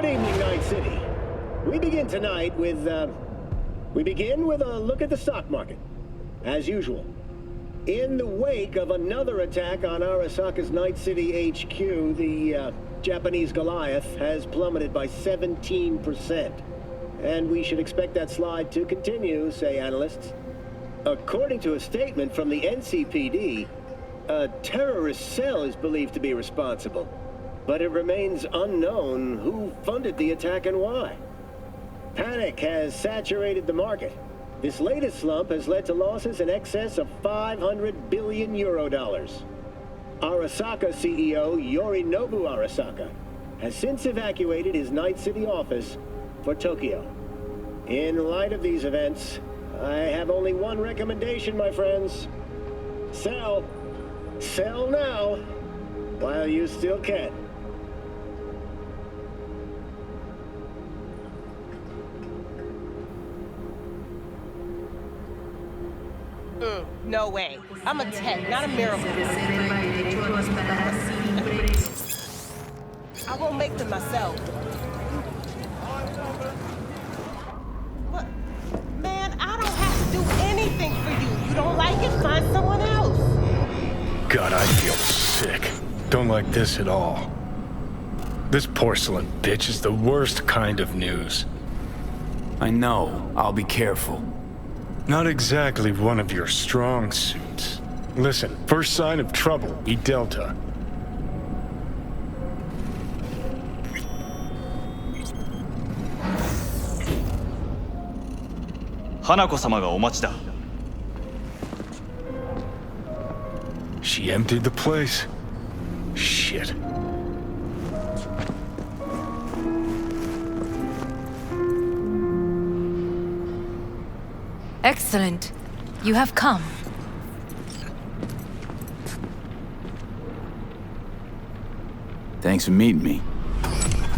Good evening, Night City. We begin tonight with, a look at the stock market, as usual. In the wake of another attack on Arasaka's Night City HQ, the Japanese Goliath has plummeted by 17%. And we should expect that slide to continue, say analysts. According to a statement from the NCPD, a terrorist cell is believed to be responsible. But it remains unknown who funded the attack and why. Panic has saturated the market. This latest slump has led to losses in excess of 500 billion euro dollars. Arasaka CEO Yorinobu Arasaka has since evacuated his Night City office for Tokyo. In light of these events, I have only one recommendation, my friends. Sell. Sell now, while you still can. No way. I'm a tech, not a miracle. I won't make them myself. What? Man, I don't have to do anything for you. You don't like it? Find someone else. God, I feel sick. Don't like this at all. This porcelain bitch is the worst kind of news. I know. I'll be careful. Not exactly one of your strong suits. Listen, first sign of trouble, we Delta. Hanako-sama ga omachi da. She emptied the place. Shit. Excellent. You have come. Thanks for meeting me.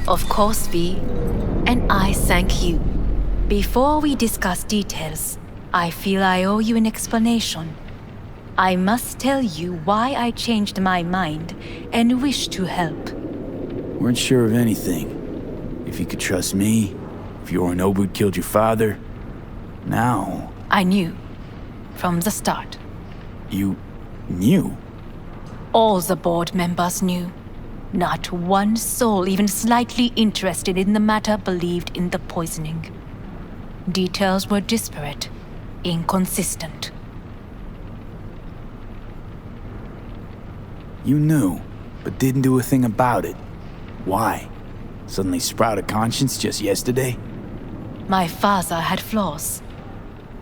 Of course, V. And I thank you. Before we discuss details, I feel I owe you an explanation. I must tell you why I changed my mind and wish to help. Weren't sure of anything. If you could trust me, if Yorinobu killed your father. Now... I knew. From the start. You... knew? All the board members knew. Not one soul even slightly interested in the matter believed in the poisoning. Details were disparate, inconsistent. You knew, but didn't do a thing about it. Why? Suddenly sprout a conscience just yesterday? My father had flaws.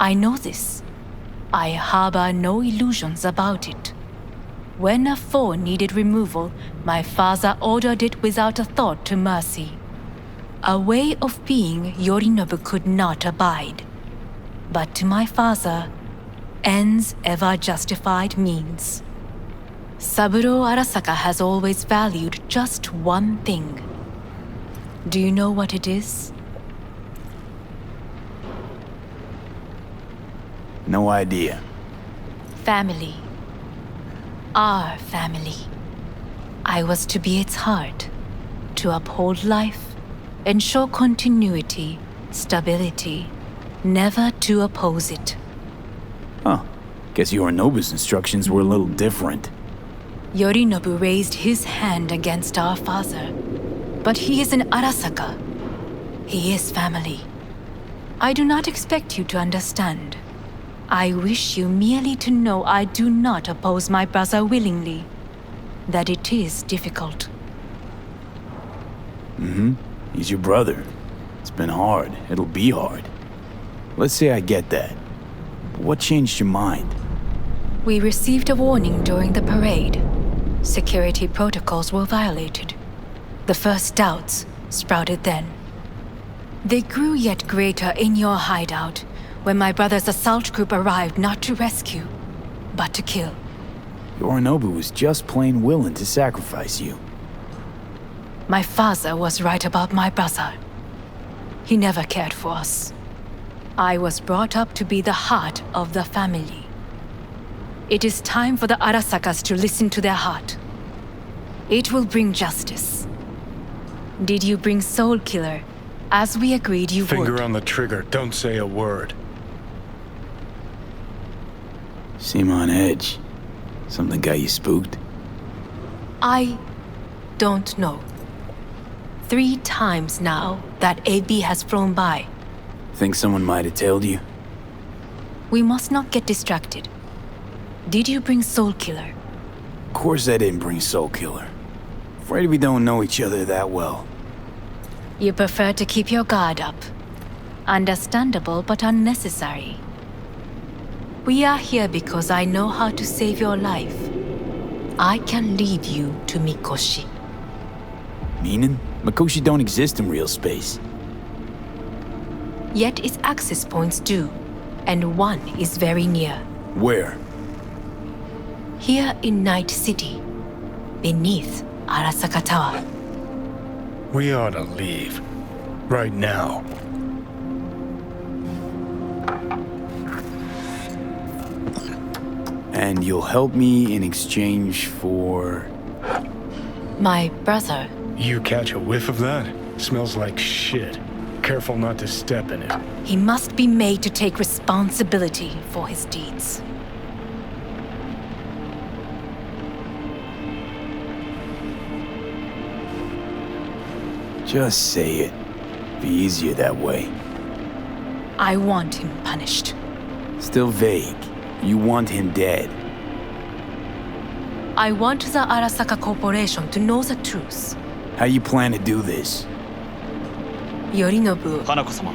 I know this. I harbor no illusions about it. When a foe needed removal, my father ordered it without a thought to mercy. A way of being Yorinobu could not abide. But to my father, ends ever justified means. Saburo Arasaka has always valued just one thing. Do you know what it is? No idea. Family. Our family. I was to be its heart, to uphold life, ensure continuity, stability, never to oppose it. Huh. Guess Yorinobu's instructions were a little different. Yorinobu raised his hand against our father, but he is an Arasaka. He is family. I do not expect you to understand. I wish you merely to know I do not oppose my brother willingly. That it is difficult. He's your brother. It's been hard. It'll be hard. Let's say I get that. But what changed your mind? We received a warning during the parade. Security protocols were violated. The first doubts sprouted then. They grew yet greater in your hideout, when my brother's assault group arrived not to rescue, but to kill. Yorinobu was just plain willing to sacrifice you. My father was right about my brother. He never cared for us. I was brought up to be the heart of the family. It is time for the Arasakas to listen to their heart. It will bring justice. Did you bring Soul Killer, as we agreed you would? Finger on the trigger, don't say a word. Seem on edge. Something got you spooked? I don't know. 3 times now that AB has flown by. Think someone might have tailed you? We must not get distracted. Did you bring Soul Killer? Of course I didn't bring Soul Killer. Afraid we don't know each other that well. You prefer to keep your guard up. Understandable but unnecessary. We are here because I know how to save your life. I can lead you to Mikoshi. Meaning? Mikoshi don't exist in real space. Yet its access points do, and one is very near. Where? Here in Night City, beneath Arasaka Tower. We ought to leave. Right now. And you'll help me in exchange for... My brother. You catch a whiff of that? Smells like shit. Careful not to step in it. He must be made to take responsibility for his deeds. Just say it. Be easier that way. I want him punished. Still vague. You want him dead. I want the Arasaka Corporation to know the truth. How you plan to do this? Yorinobu, 花子様、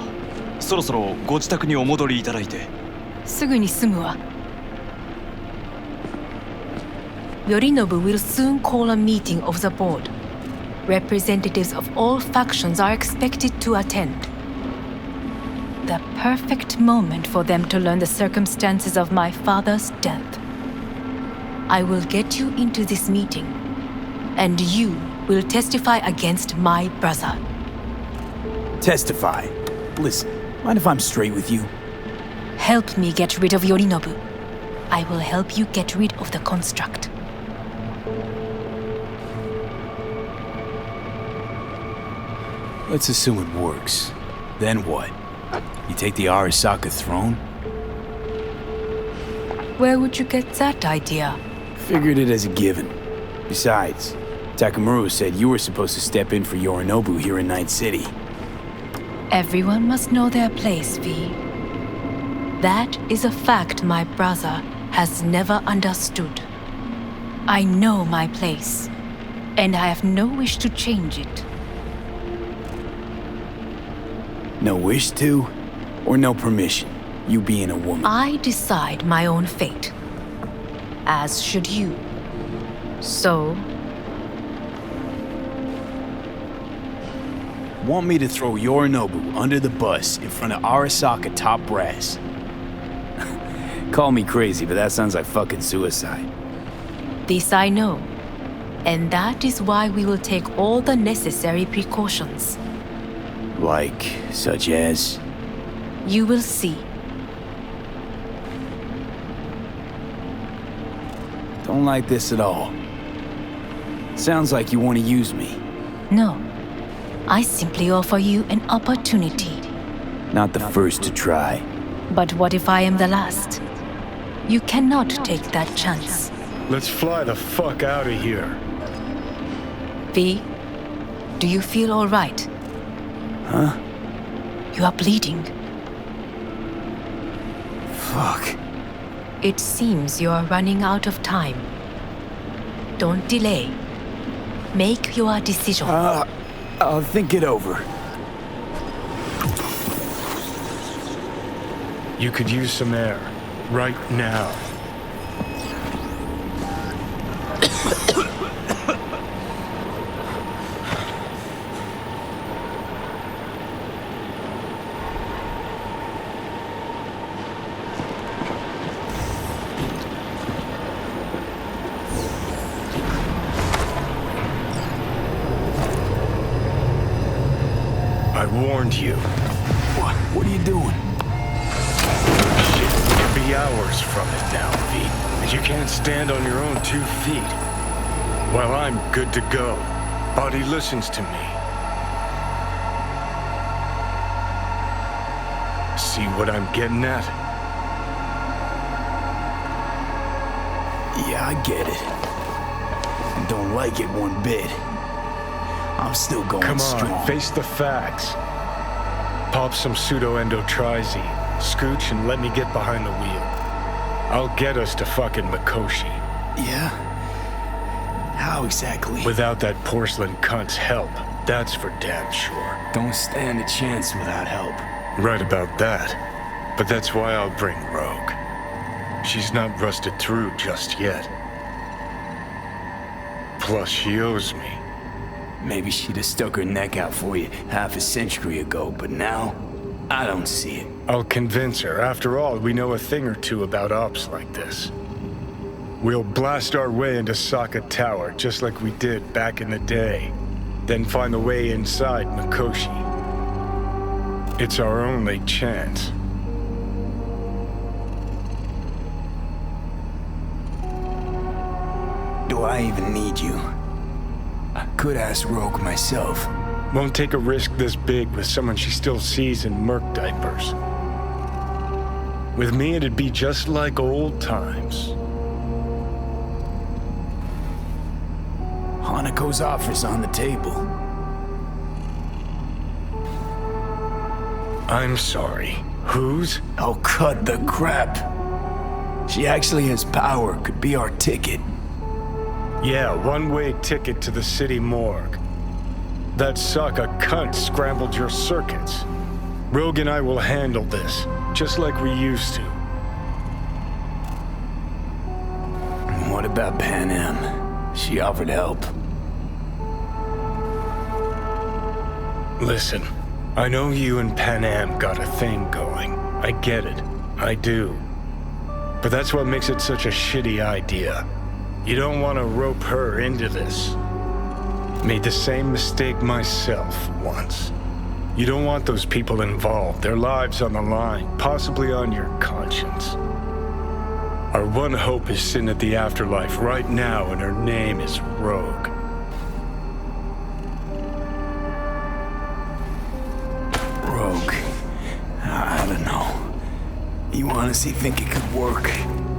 そろそろご自宅にお戻りいただいて。すぐに済むわ。Yorinobu will soon call a meeting of the board. Representatives of all factions are expected to attend. The perfect moment for them to learn the circumstances of my father's death. I will get you into this meeting, and you will testify against my brother. Testify? Listen, mind if I'm straight with you? Help me get rid of Yorinobu. I will help you get rid of the construct. Let's assume it works. Then what? You take the Arasaka throne? Where would you get that idea? Figured it as a given. Besides, Takamura said you were supposed to step in for Yorinobu here in Night City. Everyone must know their place, V. That is a fact my brother has never understood. I know my place, and I have no wish to change it. No wish to? Or no permission? You being a woman? I decide my own fate. As should you. So, Want me to throw Yorinobu under the bus in front of Arasaka top brass? Call me crazy, but that sounds like fucking suicide. this I know. And that is why we will take all the necessary precautions. Like, such as? You will see. Don't like this at all. Sounds like you want to use me. No. I simply offer you an opportunity. Not the first to try. But what if I am the last? You cannot take that chance. Let's fly the fuck out of here. V, do you feel all right? Huh? You are bleeding. Fuck. It seems you are running out of time. Don't delay. Make your decision. I'll think it over. You could use some air. Right now. I warned you. What are you doing? Shit, you'll be hours from it now, V. And you can't stand on your own 2 feet. Well, I'm good to go. Body listens to me. See what I'm getting at? Yeah, I get it. And don't like it one bit. I'm still going Come on, strong. face the facts. Pop some pseudo-endotrizine, scooch, and let me get behind the wheel. I'll get us to fucking Mikoshi. Yeah? How exactly? Without that porcelain cunt's help, that's for damn sure. Don't stand a chance without help. Right about that. But that's why I'll bring Rogue. She's not rusted through just yet. Plus, she owes me. Maybe she'd have stuck her neck out for you half a century ago, but now, I don't see it. I'll convince her. After all, we know a thing or two about ops like this. We'll blast our way into Sokka Tower, just like we did back in the day. Then find the way inside Mikoshi. It's our only chance. Do I even need you? I could ask Rogue myself. Won't take a risk this big with someone she still sees in merc diapers. With me, it'd be just like old times. Hanako's offer's on the table. I'm sorry. Whose? Oh, cut the crap. She actually has power, could be our ticket. Yeah, one-way ticket to the city morgue. That Sokka cunt scrambled your circuits. Rogue and I will handle this, just like we used to. What about Pan Am? She offered help. Listen, I know you and Pan Am got a thing going. I get it. I do. But that's what makes it such a shitty idea. You don't want to rope her into this. Made the same mistake myself once. You don't want those people involved, their lives on the line, possibly on your conscience. Our one hope is sin at the afterlife right now, and her name is Rogue. Rogue. I don't know. You honestly think it could work?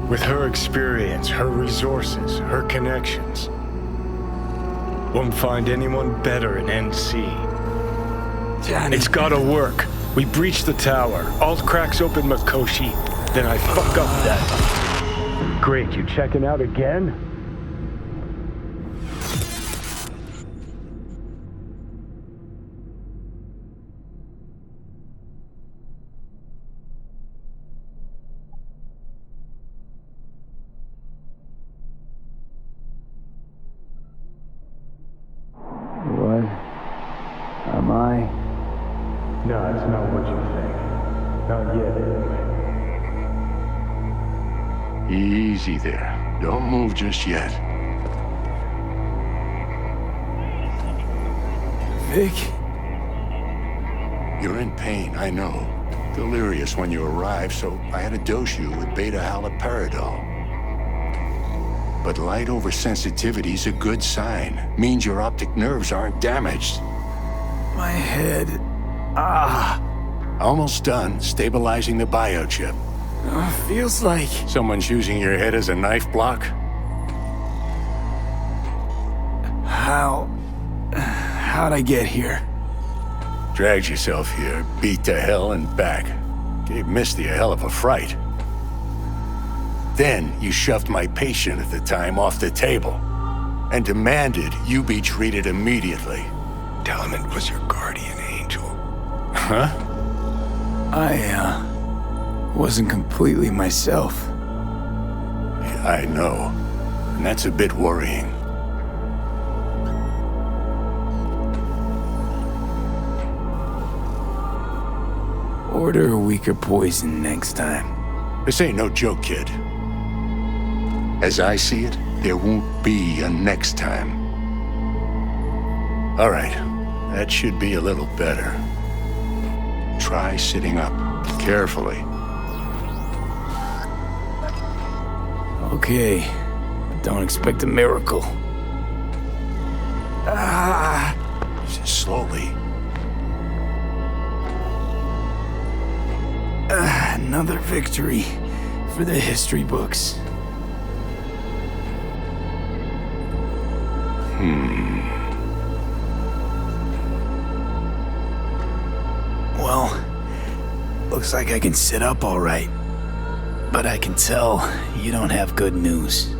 With her experience, her resources, her connections. Won't find anyone better in NC. Johnny. It's gotta work. We breach the tower. Alt cracks open Mikoshi. Then I fuck up that. Great, you checking out again? What? Am I? No, it's not what you think. Not yet, anyway. Easy there. Don't move just yet. Vic? You're in pain, I know. Delirious when you arrived, so I had to dose you with beta-haloperidol. But light oversensitivity's a good sign. Means your optic nerves aren't damaged. My head. Almost done stabilizing the biochip. Feels like... Someone's using your head as a knife block? How'd I get here? Dragged yourself here, beat to hell and back. Gave Misty a hell of a fright. Then you shoved my patient at the time off the table and demanded you be treated immediately. Tell him it was your guardian angel. Huh? I wasn't completely myself. Yeah, I know. And that's a bit worrying. Order a weaker poison next time. This ain't no joke, kid. As I see it, there won't be a next time. All right, that should be a little better. Try sitting up, carefully. Okay, but don't expect a miracle. Slowly. Another victory for the history books. Well, looks like I can sit up all right. But I can tell you don't have good news.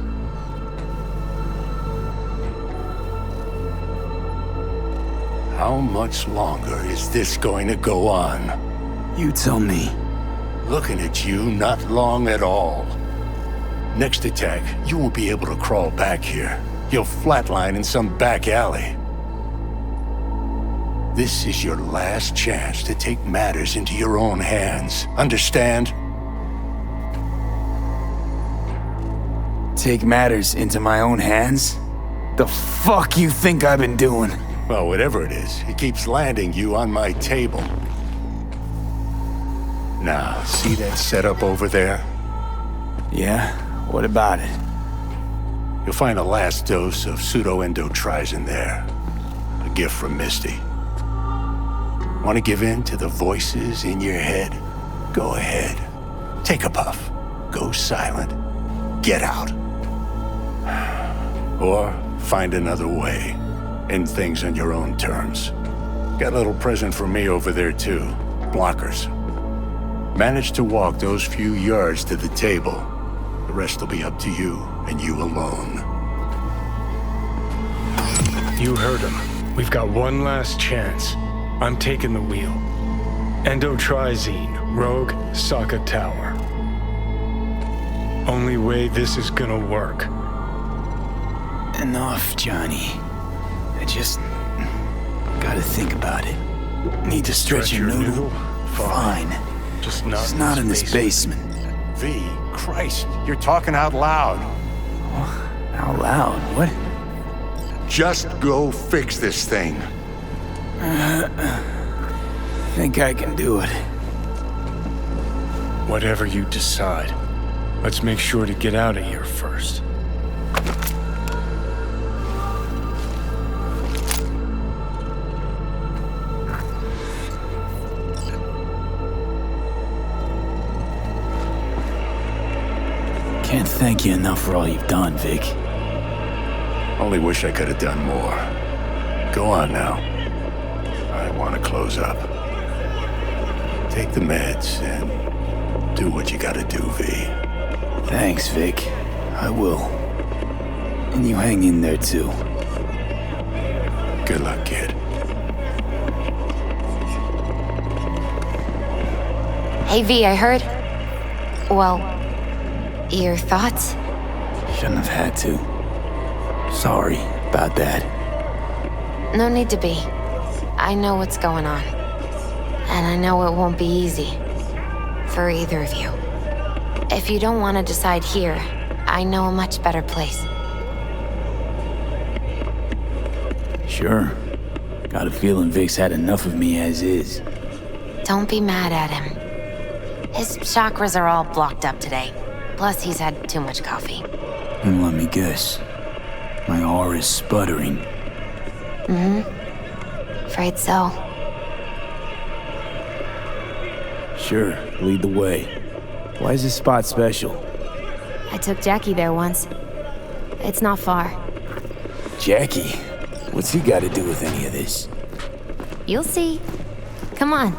How much longer is this going to go on? You tell me. Looking at you, not long at all. Next attack, you won't be able to crawl back here. You'll flatline in some back alley. This is your last chance to take matters into your own hands. Understand? Take matters into my own hands? The fuck you think I've been doing? Well, whatever it is, it keeps landing you on my table. Now, see that setup over there? Yeah? What about it? You'll find a last dose of pseudo-endotrizin there. A gift from Misty. Want to give in to the voices in your head? Go ahead. Take a puff. Go silent. Get out. Or find another way. End things on your own terms. Got a little present for me over there too. Blockers. Manage to walk those few yards to the table. The rest will be up to you, and you alone. You heard him. We've got one last chance. I'm taking the wheel. Endotrizine, Rogue, Sokka Tower. Only way this is gonna work. Enough, Johnny. I just gotta think about it. Need to stretch your noodle? Fine. Just It's not in this basement. V, Christ, you're talking out loud. Out loud? What? Just go fix this thing. Think I can do it. Whatever you decide. Let's make sure to get out of here first. Can't thank you enough for all you've done, Vic. Only wish I could have done more. Go on now. I want to close up. Take the meds and do what you gotta do, V. Thanks, Vic. I will. And you hang in there, too. Good luck, kid. Hey, V, I heard. Well, your thoughts? Shouldn't have had to. Sorry about that. No need to be. I know what's going on. And I know it won't be easy. For either of you. If you don't want to decide here, I know a much better place. Sure. Got a feeling Vic's had enough of me as is. Don't be mad at him. His chakras are all blocked up today. Plus, he's had too much coffee. And let me guess. My aura is sputtering. Afraid so. Sure, lead the way. Why is this spot special? I took Jackie there once. It's not far. Jackie? What's he got to do with any of this? You'll see. Come on.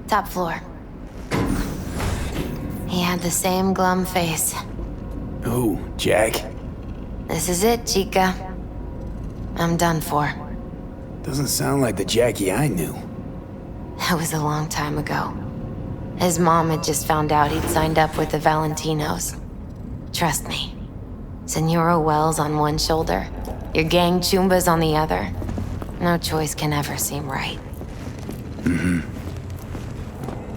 Top floor. He had the same glum face. Who, Jack? This is it, Chica. I'm done for. Doesn't sound like the Jackie I knew. That was a long time ago. His mom had just found out he'd signed up with the Valentinos. Trust me. Senora Wells on one shoulder, your gang Chumbas on the other. No choice can ever seem right.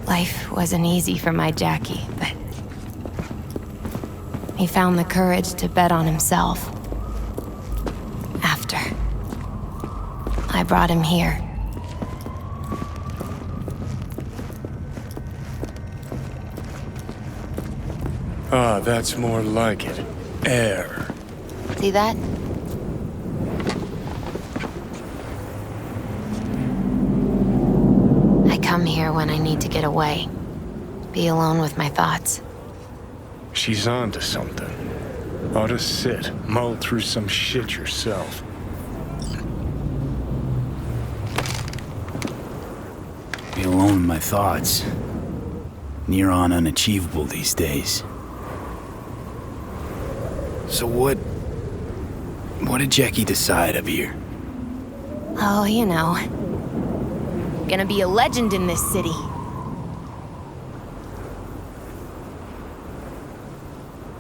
Life wasn't easy for my Jackie, but he found the courage to bet on himself. After I brought him here. Ah, that's more like it. Air. See that? I come here when I need to get away. Be alone with my thoughts. She's onto something. Ought to sit, mull through some shit yourself. Be alone with my thoughts. Near on unachievable these days. So what did Jackie decide up here? Oh, you know. Gonna be a legend in this city.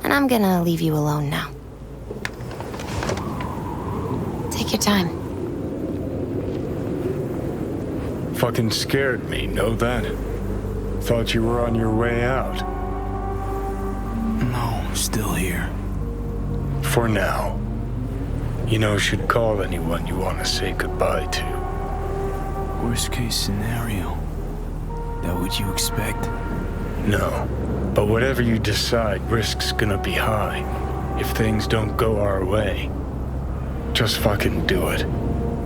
And I'm gonna leave you alone now. Take your time. Fucking scared me, know that? Thought you were on your way out. No, still here. For now. You know, should call anyone you want to say goodbye to. Worst case scenario. That what you expect? No. But whatever you decide, risk's gonna be high. If things don't go our way. Just fucking do it.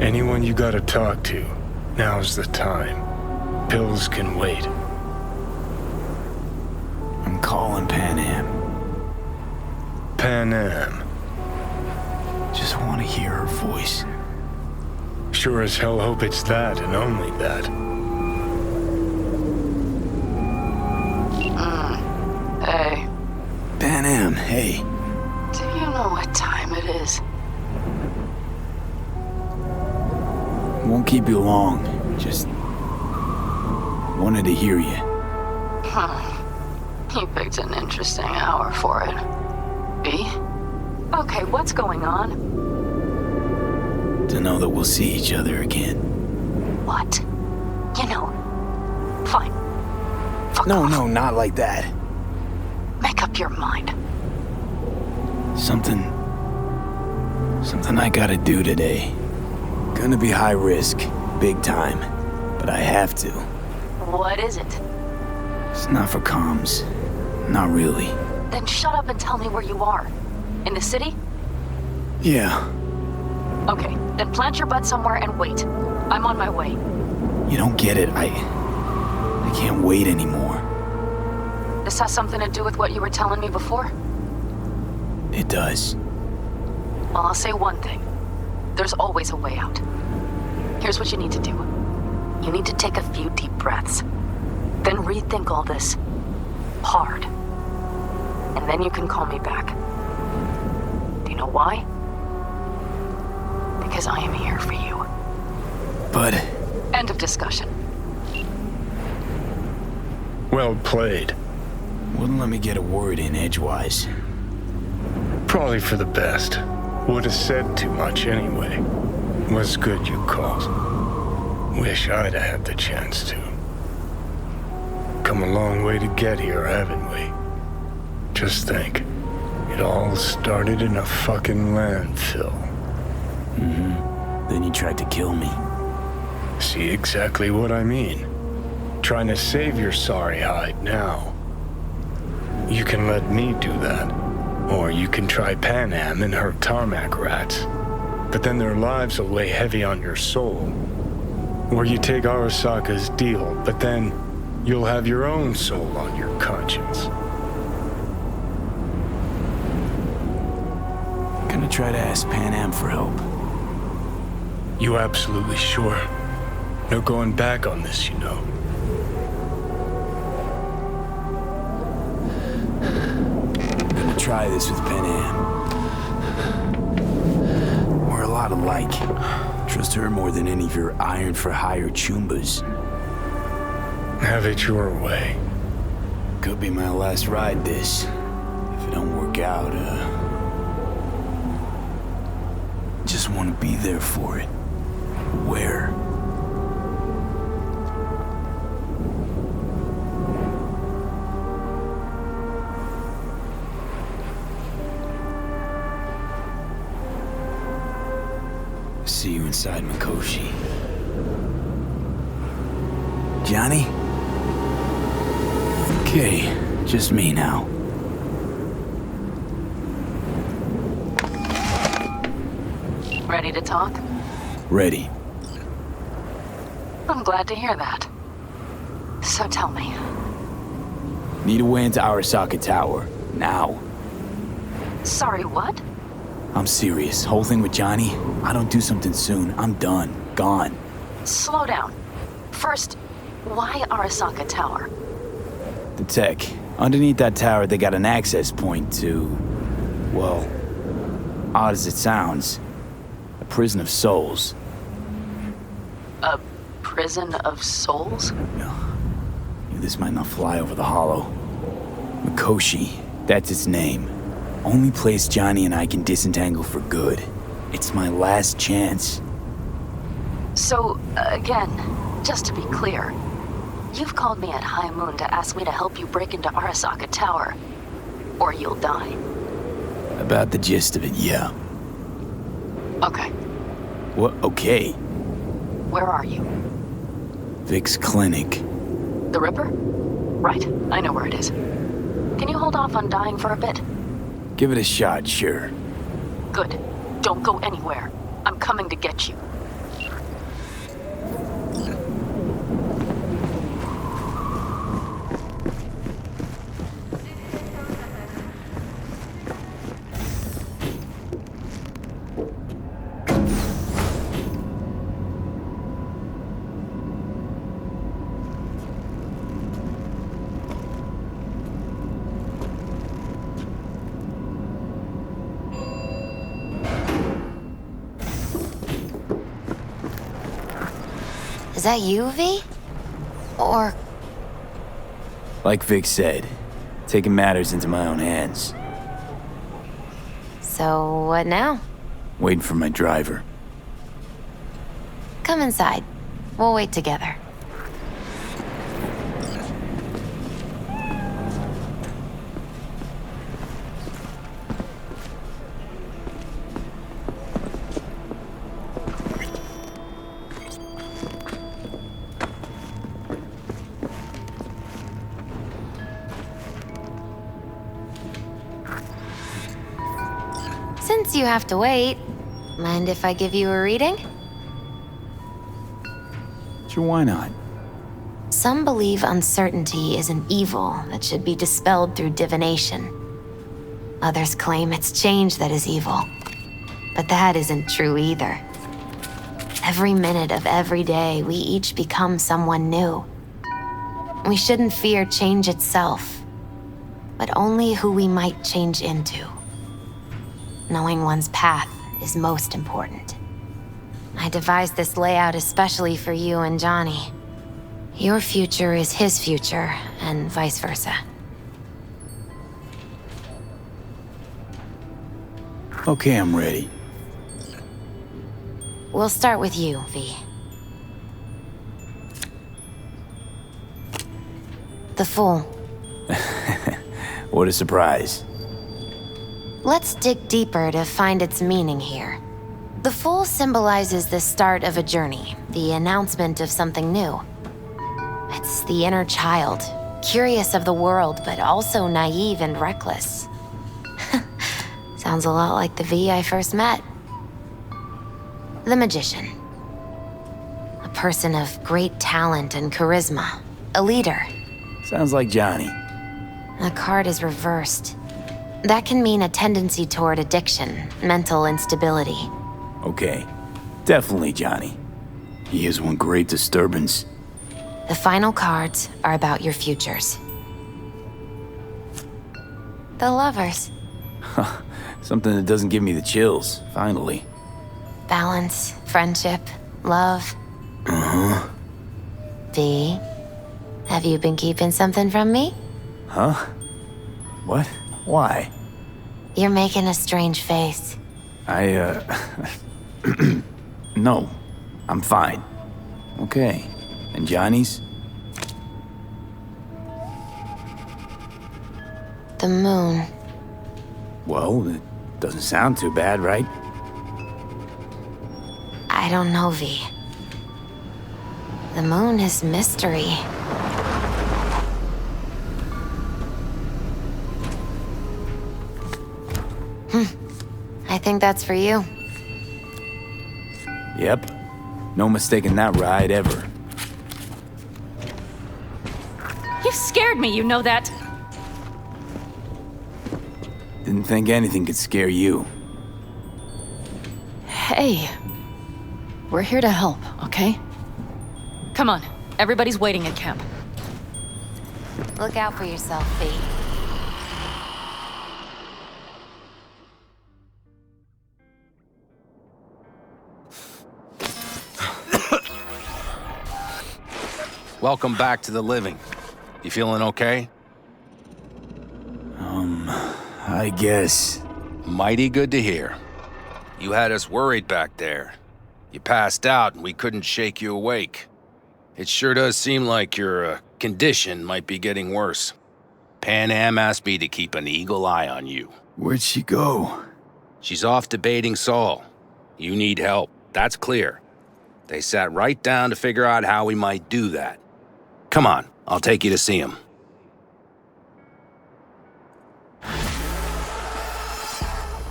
Anyone you gotta talk to, now's the time. Pills can wait. I'm calling Pan Am. Pan Am. Just want to hear her voice. Sure as hell hope it's that and only that. Hey. Pan Am, hey. Do you know what time it is? Won't keep you long. Just wanted to hear you. You picked an interesting hour for it. B? Okay, what's going on? To know that we'll see each other again. What? You know, fine. Fuck No, off. no, not like that. Make up your mind. Something I gotta do today. Gonna be high risk, big time, but I have to. What is it? It's not for comms. Not really. Then shut up and tell me where you are. In the city? Yeah, Okay, then plant your butt somewhere and wait. I'm on my way. you don't get it. I can't wait anymore. This has something to do with what you were telling me before? It does. Well, I'll say one thing. There's always a way out. Here's what you need to do. You need to take a few deep breaths. Then rethink all this. Hard. And then you can call me back. Do you know why? Because I am here for you. But End of discussion. Well played. wouldn't let me get a word in edgewise. Probably for the best. Would have said too much anyway. Was good you called. Wish I'd have had the chance to. Come a long way to get here, haven't we? Just think. It all started in a fucking landfill. Then you tried to kill me. See exactly what I mean. Trying to save your sorry hide now. You can let me do that. Or you can try Pan Am and her tarmac rats. But then their lives will weigh heavy on your soul. Or you take Arasaka's deal, but then you'll have your own soul on your conscience. Gonna try to ask Pan Am for help. You absolutely sure? No going back on this, you know. Gonna try this with Pan Am. We're a lot alike. Trust her more than any of your iron for hire chumbas. Have it your way. Could be my last ride this. If it don't work out, just want to be there for it. Where? See you inside Mikoshi. Johnny? Okay, just me now. Ready to talk? Ready. I'm glad to hear that. So tell me. Need a way into Arasaka Tower. Now. Sorry, what? I'm serious. Whole thing with Johnny, I don't do something soon, I'm done. Gone. Slow down. First, why Arasaka Tower? The tech. Underneath that tower, they got an access point to... well, odd as it sounds, a prison of souls. A prison of souls? This might not fly over the hollow. Mikoshi, that's its name. Only place Johnny and I can disentangle for good. It's my last chance. So, again, just to be clear, you've called me at High Moon to ask me to help you break into Arasaka Tower, or you'll die. About the gist of it, yeah. Okay. What? Okay. Where are you? Vic's clinic. The Ripper? Right, I know where it is. Can you hold off on dying for a bit? Give it a shot, sure. Good. Don't go anywhere. I'm coming to get you. Is that you, V? Or... Like Vic said, taking matters into my own hands. So, what now? Waiting for my driver. Come inside. We'll wait together. Since you have to wait, mind if I give you a reading? Sure, why not? Some believe uncertainty is an evil that should be dispelled through divination. Others claim it's change that is evil. But that isn't true either. Every minute of every day, we each become someone new. We shouldn't fear change itself, but only who we might change into. Knowing one's path is most important. I devised this layout especially for you and Johnny. Your future is his future, and vice versa. Okay, I'm ready. We'll start with you, V. The Fool. What a surprise. Let's dig deeper to find its meaning here. The Fool symbolizes the start of a journey, the announcement of something new. It's the inner child, curious of the world, but also naive and reckless. Sounds a lot like the V I first met. The Magician. A person of great talent and charisma. A leader. Sounds like Johnny. The card is reversed. That can mean a tendency toward addiction, mental instability. Okay, definitely Johnny. He is one great disturbance. The final cards are about your futures. The Lovers. Something that doesn't give me the chills, finally. Balance, friendship, love. Uh-huh. V, have you been keeping something from me? Huh? What? Why? You're making a strange face. No, I'm fine. Okay, and Johnny's? The moon. Well, it doesn't sound too bad, right? I don't know, V. The moon is mystery. I think that's for you. Yep. No mistaking that ride ever. You scared me, you know that? Didn't think anything could scare you. Hey. We're here to help, okay? Come on. Everybody's waiting at camp. Look out for yourself, V. Welcome back to the living. You feeling okay? I guess. Mighty good to hear. You had us worried back there. You passed out and we couldn't shake you awake. It sure does seem like your condition might be getting worse. Pan Am asked me to keep an eagle eye on you. Where'd she go? She's off debating Saul. You need help, that's clear. They sat right down to figure out how we might do that. Come on, I'll take you to see him.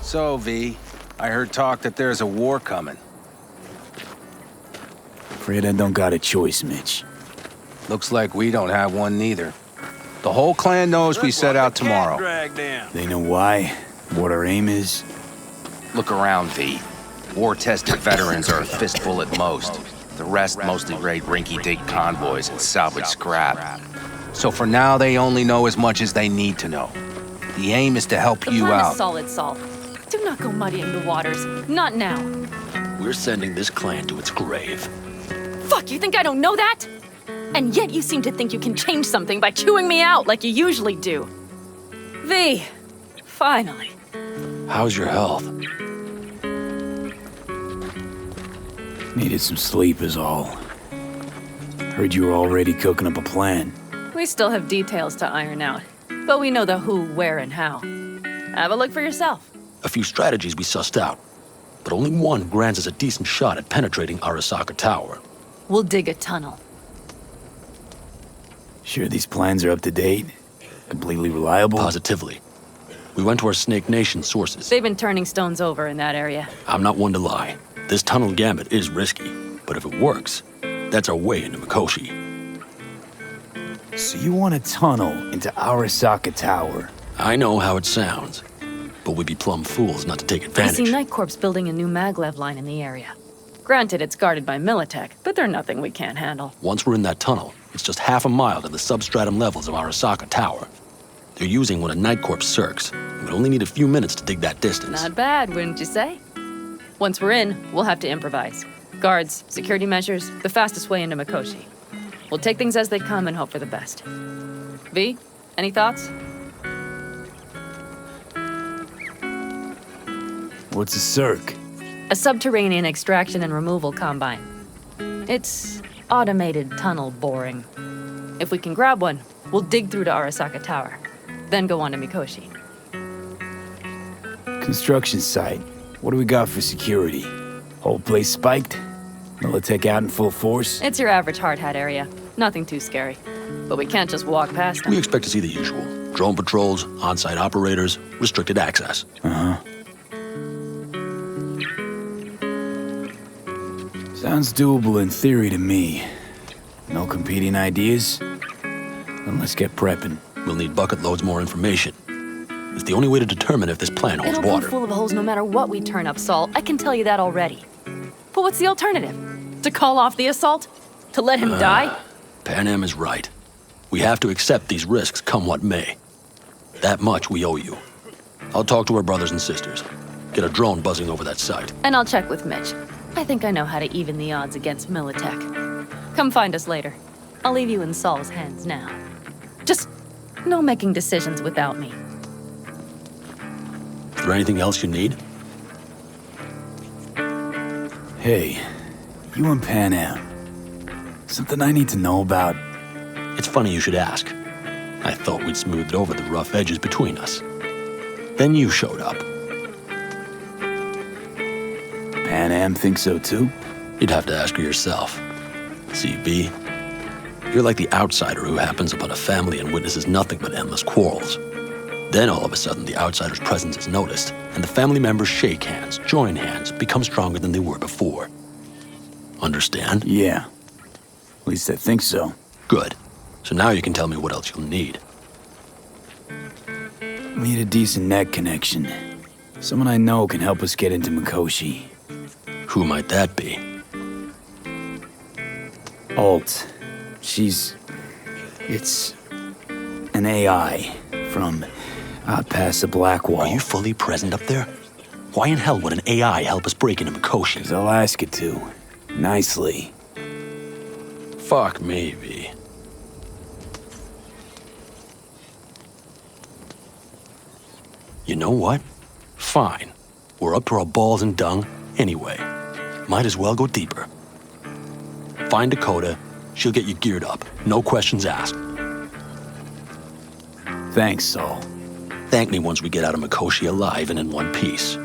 So, V, I heard talk that there's a war coming. Afraid I don't got a choice, Mitch. Looks like we don't have one neither. The whole clan knows we set out tomorrow. They know why? What our aim is? Look around, V. War-tested veterans are a fistful at most. The rest mostly raid rinky-dink convoys and salvage scrap. So for now, they only know as much as they need to know. The aim is to help you The plan out. is solid, Saul. Do not go muddying the waters. Not now. We're sending this clan to its grave. Fuck, you think I don't know that? And yet you seem to think you can change something by chewing me out like you usually do. V, finally. How's your health? Needed some sleep is all. Heard you were already cooking up a plan. We still have details to iron out, but we know the who, where, and how. Have a look for yourself. A few strategies we sussed out, but only one grants us a decent shot at penetrating Arasaka Tower. We'll dig a tunnel. Sure these plans are up to date? Completely reliable? Positively. We went to our Snake Nation sources. They've been turning stones over in that area. I'm not one to lie. This tunnel gambit is risky, but if it works, that's our way into Mikoshi. So you want a tunnel into Arasaka Tower? I know how it sounds, but we'd be plumb fools not to take I advantage. see Night Corps building a new maglev line in the area. Granted, it's guarded by Militech, but they're nothing we can't handle. Once we're in that tunnel, it's just half a mile to the substratum levels of Arasaka Tower. They're using one of Night Corps' circs. We'd only need a few minutes to dig that distance. Not bad, wouldn't you say? Once we're in, we'll have to improvise. Guards, security measures, the fastest way into Mikoshi. We'll take things as they come and hope for the best. V, any thoughts? What's a circ? A subterranean extraction and removal combine. It's automated tunnel boring. If we can grab one, we'll dig through to Arasaka Tower, then go on to Mikoshi. Construction site. What do we got for security? Whole place spiked? Militech out in full force? It's your average hard hat area. Nothing too scary. But we can't just walk past them. We expect to see the usual. Drone patrols, on-site operators, restricted access. Sounds doable in theory to me. No competing ideas? Then let's get prepping. We'll need bucket loads more information. It's the only way to determine if this plan holds It'll water. be full of holes no matter what we turn up, Saul. I can tell you that already. But what's the alternative? To call off the assault? To let him die? Pan Am is right. We have to accept these risks come what may. That much we owe you. I'll talk to our brothers and sisters. Get a drone buzzing over that site. And I'll check with Mitch. I think I know how to even the odds against Militech. Come find us later. I'll leave you in Saul's hands now. Just no making decisions without me. Is there anything else you need? Hey, you and Pan Am. Something I need to know about? It's funny you should ask. I thought we'd smoothed over the rough edges between us. Then you showed up. Pan Am thinks so too? You'd have to ask her yourself. See, V, you're like the outsider who happens upon a family and witnesses nothing but endless quarrels. Then all of a sudden the outsider's presence is noticed, and the family members shake hands, join hands, become stronger than they were before. Understand? Yeah. At least I think so. Good. So now you can tell me what else you'll need. Need a decent net connection. Someone I know can help us get into Mikoshi. Who might that be? Alt. It's an AI from out past the Black Wall. Are you fully present up there? Why in hell would an AI help us break into Mikoshi? 'Cause I'll ask it to. Nicely. Fuck me, V. You know what? Fine. We're up to our balls in dung anyway. Might as well go deeper. Find Dakota. She'll get you geared up. No questions asked. Thanks, Saul. Thank me once we get out of Mikoshi alive and in one piece.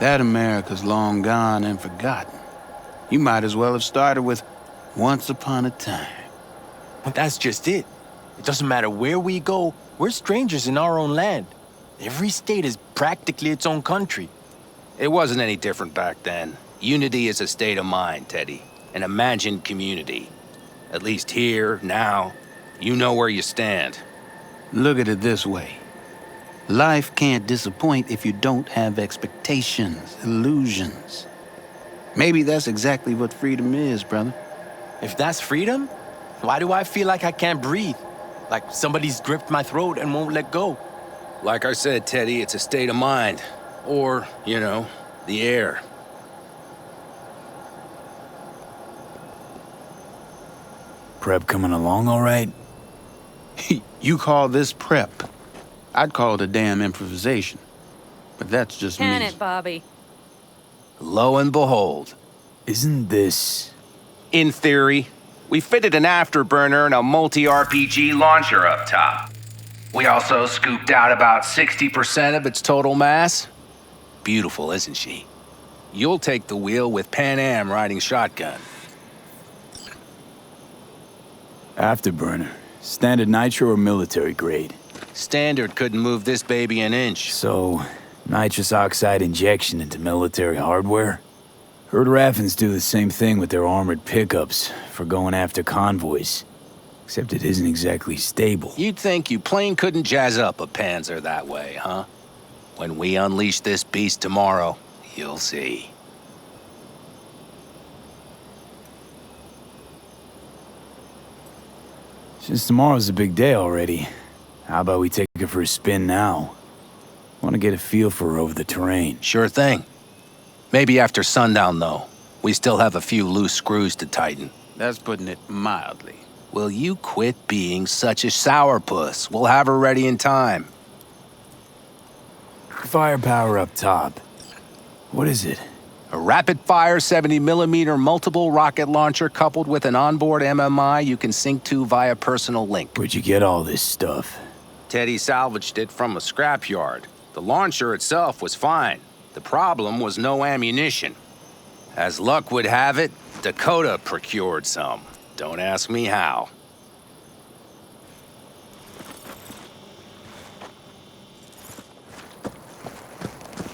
That America's long gone and forgotten. You might as well have started with Once Upon a Time. But that's just it. It doesn't matter where we go, we're strangers in our own land. Every state is practically its own country. It wasn't any different back then. Unity is a state of mind, Teddy. An imagined community. At least here, now, you know where you stand. Look at it this way. Life can't disappoint if you don't have expectations, illusions. Maybe that's exactly what freedom is, brother. If that's freedom, why do I feel like I can't breathe? Like somebody's gripped my throat and won't let go? Like I said, Teddy, it's a state of mind. Or, you know, the air. Prep coming along all right? You call this prep. I'd call it a damn improvisation. But that's just me. Can it, Bobby? Lo and behold. Isn't this... In theory, we fitted an afterburner and a multi-RPG launcher up top. We also scooped out about 60% of its total mass. Beautiful, isn't she? You'll take the wheel with Pan Am riding shotgun. Afterburner. Standard nitro or military grade? Standard couldn't move this baby an inch. So, nitrous oxide injection into military hardware? Heard Raffens do the same thing with their armored pickups for going after convoys. Except it isn't exactly stable. You'd think you plain couldn't jazz up a Panzer that way, huh? When we unleash this beast tomorrow, you'll see. Since tomorrow's a big day already, how about we take her for a spin now? Want to get a feel for her over the terrain. Sure thing. Maybe after sundown, though. We still have a few loose screws to tighten. That's putting it mildly. Will you quit being such a sourpuss? We'll have her ready in time. Firepower up top. What is it? A rapid-fire 70mm multiple rocket launcher coupled with an onboard MMI you can sync to via personal link. Where'd you get all this stuff? Teddy salvaged it from a scrapyard. The launcher itself was fine. The problem was no ammunition. As luck would have it, Dakota procured some. Don't ask me how.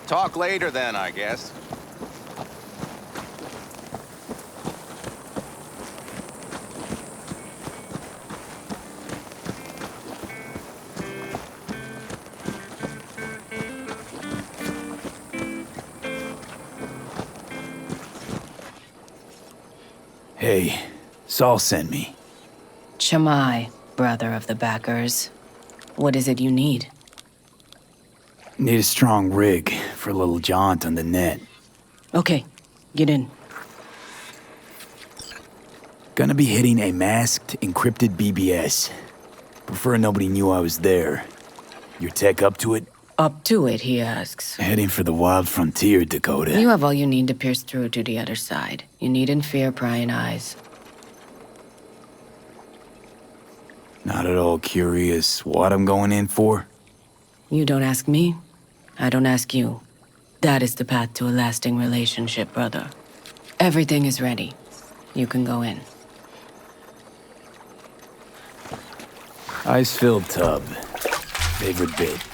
Talk later then, I guess. Hey, Saul sent me. Shamai, brother of the backers. What is it you need? Need a strong rig for a little jaunt on the net. Okay, get in. Gonna be hitting a masked, encrypted BBS. Prefer nobody knew I was there. Your tech up to it? Up to it, he asks. Heading for the wild frontier, Dakota. You have all you need to pierce through to the other side. You needn't fear prying eyes. Not at all curious what I'm going in for? You don't ask me, I don't ask you. That is the path to a lasting relationship, brother. Everything is ready. You can go in. Ice-filled tub. Favorite bit.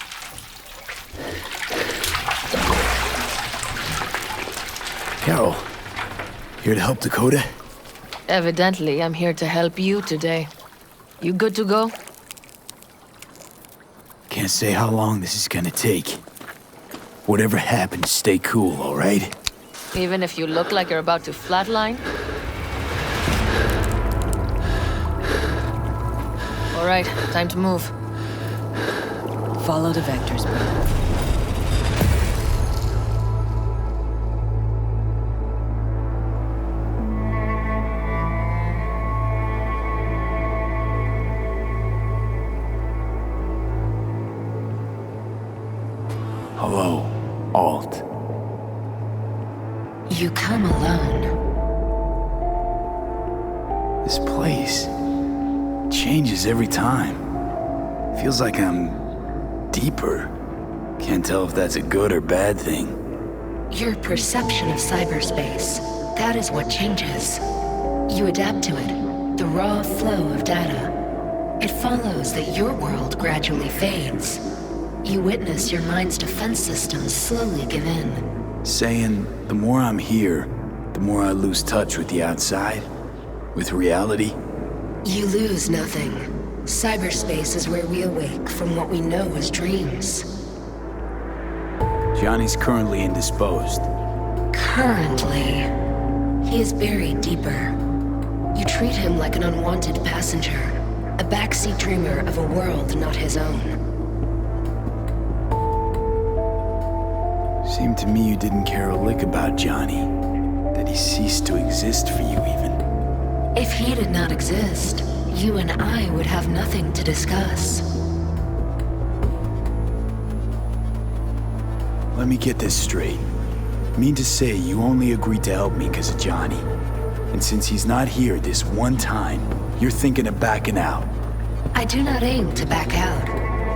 Carol, here to help Dakota? Evidently, I'm here to help you today. You good to go? Can't say how long this is gonna take. Whatever happens, stay cool, all right? Even if you look like you're about to flatline? All right, time to move. Follow the vectors, brother. Hello, Alt. You come alone. This place changes every time. Feels like I'm deeper. Can't tell if that's a good or bad thing. Your perception of cyberspace, that is what changes. You adapt to it, the raw flow of data. It follows that your world gradually fades. You witness your mind's defense systems slowly give in. Saying the more I'm here, the more I lose touch with the outside, with reality. You lose nothing. Cyberspace is where we awake from what we know as dreams. Johnny's currently indisposed. Currently, he is buried deeper. You treat him like an unwanted passenger, a backseat dreamer of a world not his own. Seemed to me you didn't care a lick about Johnny. That he ceased to exist for you, even. If he did not exist, you and I would have nothing to discuss. Let me get this straight. Mean to say you only agreed to help me because of Johnny. And since he's not here this one time, you're thinking of backing out. I do not aim to back out.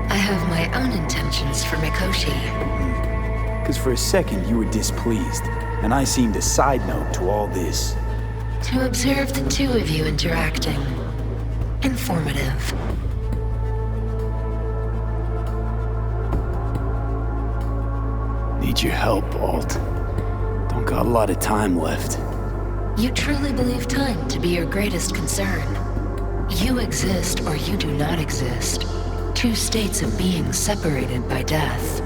I have my own intentions for Mikoshi. Because for a second you were displeased, and I seemed a side note to all this. To observe the two of you interacting. Informative. Need your help, Alt. Don't got a lot of time left. You truly believe time to be your greatest concern. You exist or you do not exist. Two states of being separated by death.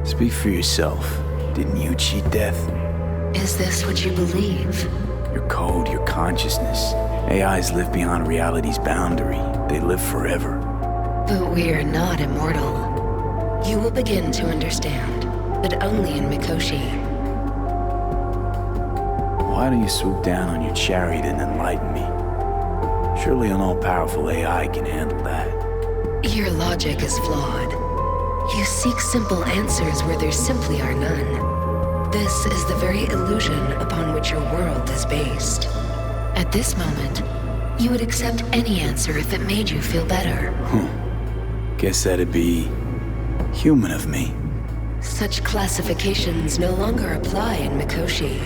Speak for yourself. Didn't you cheat death? Is this what you believe? Your code, your consciousness. AIs live beyond reality's boundary. They live forever. But we are not immortal. You will begin to understand, but only in Mikoshi. Why don't you swoop down on your chariot and enlighten me? Surely an all-powerful AI can handle that. Your logic is flawed. You seek simple answers where there simply are none. This is the very illusion upon which your world is based. At this moment, you would accept any answer if it made you feel better. Guess that'd be human of me. Such classifications no longer apply in Mikoshi.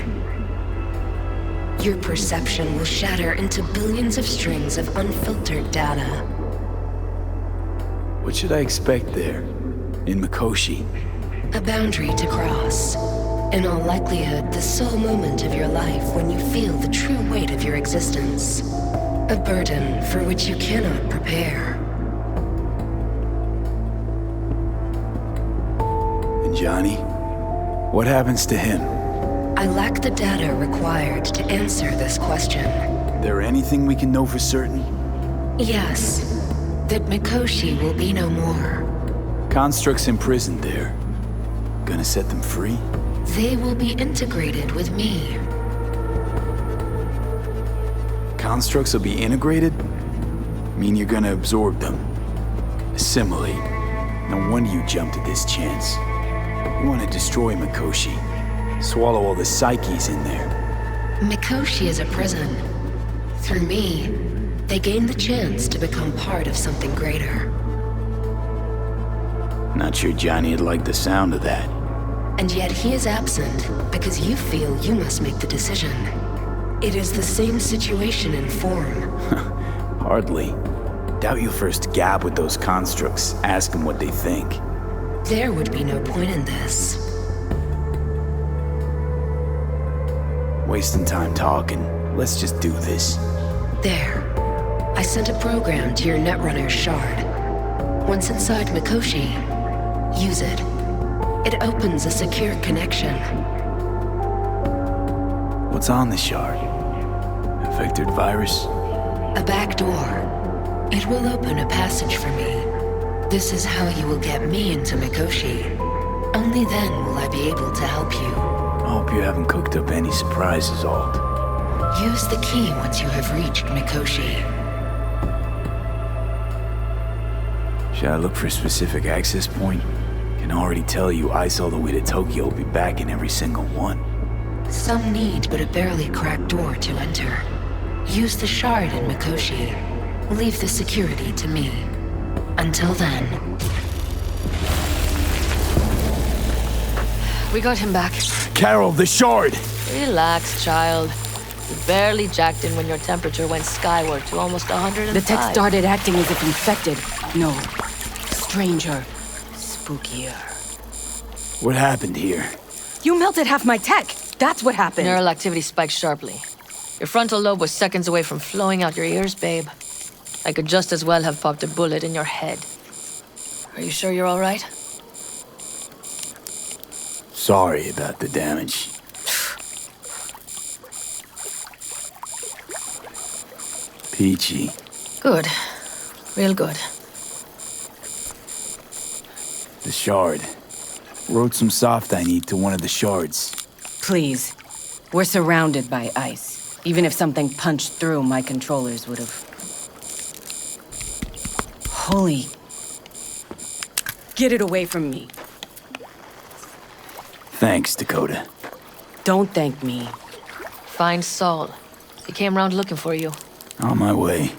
Your perception will shatter into billions of strings of unfiltered data. What should I expect there, in Mikoshi? A boundary to cross. In all likelihood, the sole moment of your life when you feel the true weight of your existence. A burden for which you cannot prepare. And Johnny? What happens to him? I lack the data required to answer this question. There anything we can know for certain? Yes, that Mikoshi will be no more. Constructs imprisoned there. Gonna set them free? They will be integrated with me. Constructs will be integrated? Mean you're gonna absorb them? Assimilate? No wonder you jumped at this chance. You want to destroy Mikoshi. Swallow all the psyches in there. Mikoshi is a prison. Through me, they gain the chance to become part of something greater. Not sure Johnny'd like the sound of that. And yet he is absent because you feel you must make the decision. It is the same situation in form. Hardly. Doubt you'll first gab with those constructs, ask them what they think. There would be no point in this. Wasting time talking. Let's just do this. There. I sent a program to your Netrunner's shard. Once inside Mikoshi, use it. It opens a secure connection. What's on the shard? A vectored virus? A back door. It will open a passage for me. This is how you will get me into Mikoshi. Only then will I be able to help you. I hope you haven't cooked up any surprises, Alt. Use the key once you have reached Mikoshi. Should I look for a specific access point? Can already tell you I saw the way to Tokyo will be back in every single one. Some need but a barely cracked door to enter. Use the shard in Mikoshi. Leave the security to me. Until then. We got him back. Carol, the shard! Relax, child. You barely jacked in when your temperature went skyward to almost 105. The tech started acting as if infected. No. Stranger. Spookier. What happened here? You melted half my tech! That's what happened! Neural activity spiked sharply. Your frontal lobe was seconds away from flowing out your ears, babe. I could just as well have popped a bullet in your head. Are you sure you're all right? Sorry about the damage. Peachy. Good. Real good. The shard. Wrote some soft I need to one of the shards. Please. We're surrounded by ice. Even if something punched through, my controllers would have... Holy... Get it away from me. Thanks, Dakota. Don't thank me. Find Saul. He came round looking for you. On my way.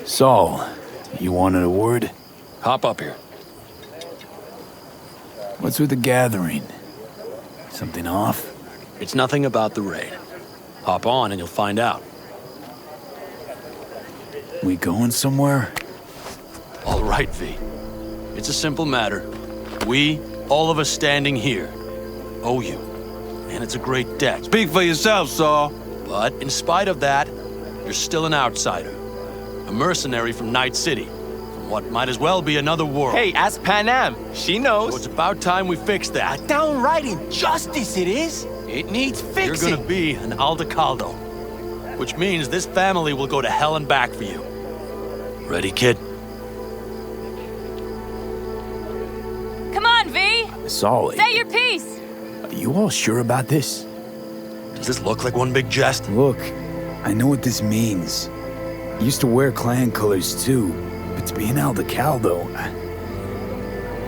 Saul, you wanted a word? Hop up here. What's with the gathering? Something off? It's nothing about the raid. Hop on and you'll find out. We going somewhere? All right, V. It's a simple matter. We, all of us standing here, owe you. And it's a great debt. Speak for yourself, Saul. But in spite of that, you're still an outsider. A mercenary from Night City. From what might as well be another world. Hey, ask Panam. She knows. So it's about time we fix that. A downright injustice it is. It needs fixing. You're gonna be an Aldecado. Which means this family will go to hell and back for you. Ready, kid? Come on, V! Solid. Say your piece! Are you all sure about this? Does this look like one big jest? Look, I know what this means. I used to wear clan colors too, but to be an Aldecaldo,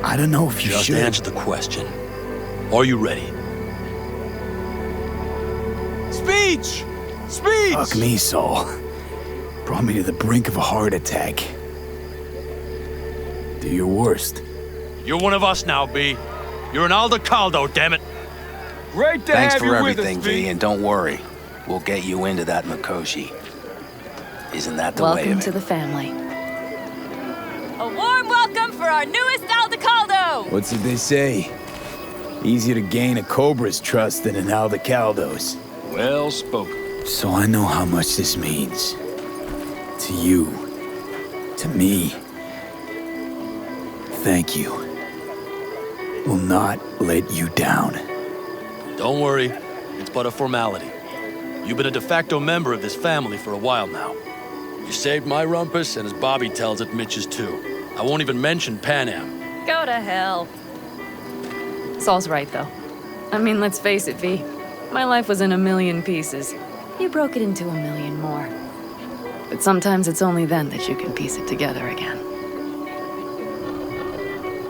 I don't know if you Just should. answer the question. Are you ready? Speech! Speech! Fuck me, Saul. Brought me to the brink of a heart attack. Do your worst. You're one of us now, B. You're an Aldecaldo, damn it. Great to Thanks have for you everything, with us, V, and don't worry. We'll get you into that Mikoshi. Isn't that the way Welcome of it? to the family. A warm welcome for our newest Aldecaldo! What's it they say? Easier to gain a Cobra's trust than an Aldecaldo's. Well spoken. So I know how much this means. To you. To me. Thank you. Will not let you down. Don't worry. It's but a formality. You've been a de facto member of this family for a while now. You saved my rumpus, and as Bobby tells it, Mitch's too. I won't even mention Pan Am. Go to hell. Saul's right, though. I mean, let's face it, V. My life was in a million pieces. You broke it into a million more. But sometimes it's only then that you can piece it together again.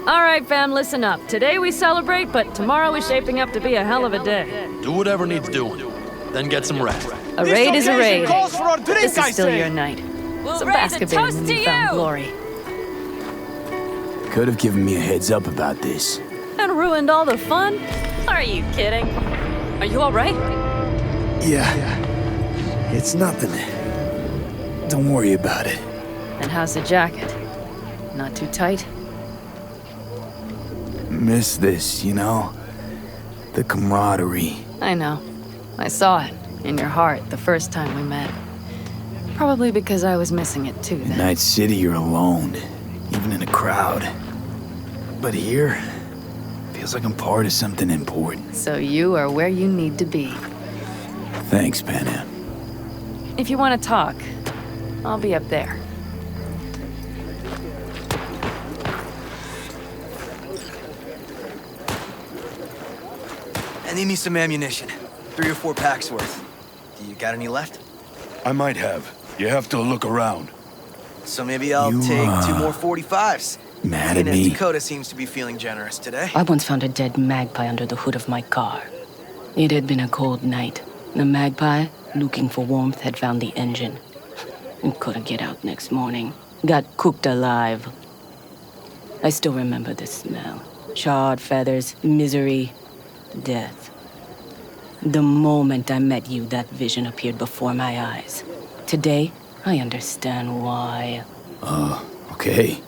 All right, fam, listen up. Today we celebrate, but tomorrow is shaping up to be a hell of a day. Do whatever needs doing. Then get some rest. A raid is a raid. Calls for our drink, This I is still say. your night. We'll So raise bask a a bit in toast the to newfound you. glory. Could have given me a heads up about this. And ruined all the fun? Are you kidding? Are you all right? Yeah. It's nothing. Don't worry about it. And how's the jacket? Not too tight? Miss this, you know? The camaraderie. I know. I saw it in your heart the first time we met. Probably because I was missing it too In then. Night City, you're alone, even in a crowd. But here, feels like I'm part of something important. So you are where you need to be. Thanks, Pan Am. If you want to talk, I'll be up there. I need me some ammunition. 3 or 4 packs worth. Do you got any left? I might have. You have to look around. So maybe I'll You, take 2 more 45s. Mad And at me? Dakota seems to be feeling generous today. I once found a dead magpie under the hood of my car. It had been a cold night. The magpie, looking for warmth, had found the engine. It couldn't get out next morning. Got cooked alive. I still remember the smell. Charred feathers, misery, death. The moment I met you, that vision appeared before my eyes. Today, I understand why. Okay.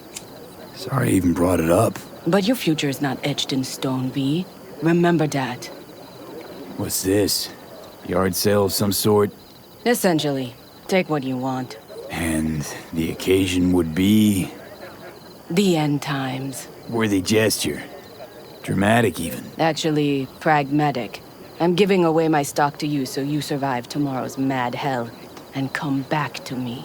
Sorry I even brought it up. But your future is not etched in stone, V. Remember that. What's this? Yard sale of some sort? Essentially, take what you want. And the occasion would be... The end times. worthy gesture. Dramatic, even. Actually, pragmatic. I'm giving away my stock to you so you survive tomorrow's mad hell and come back to me.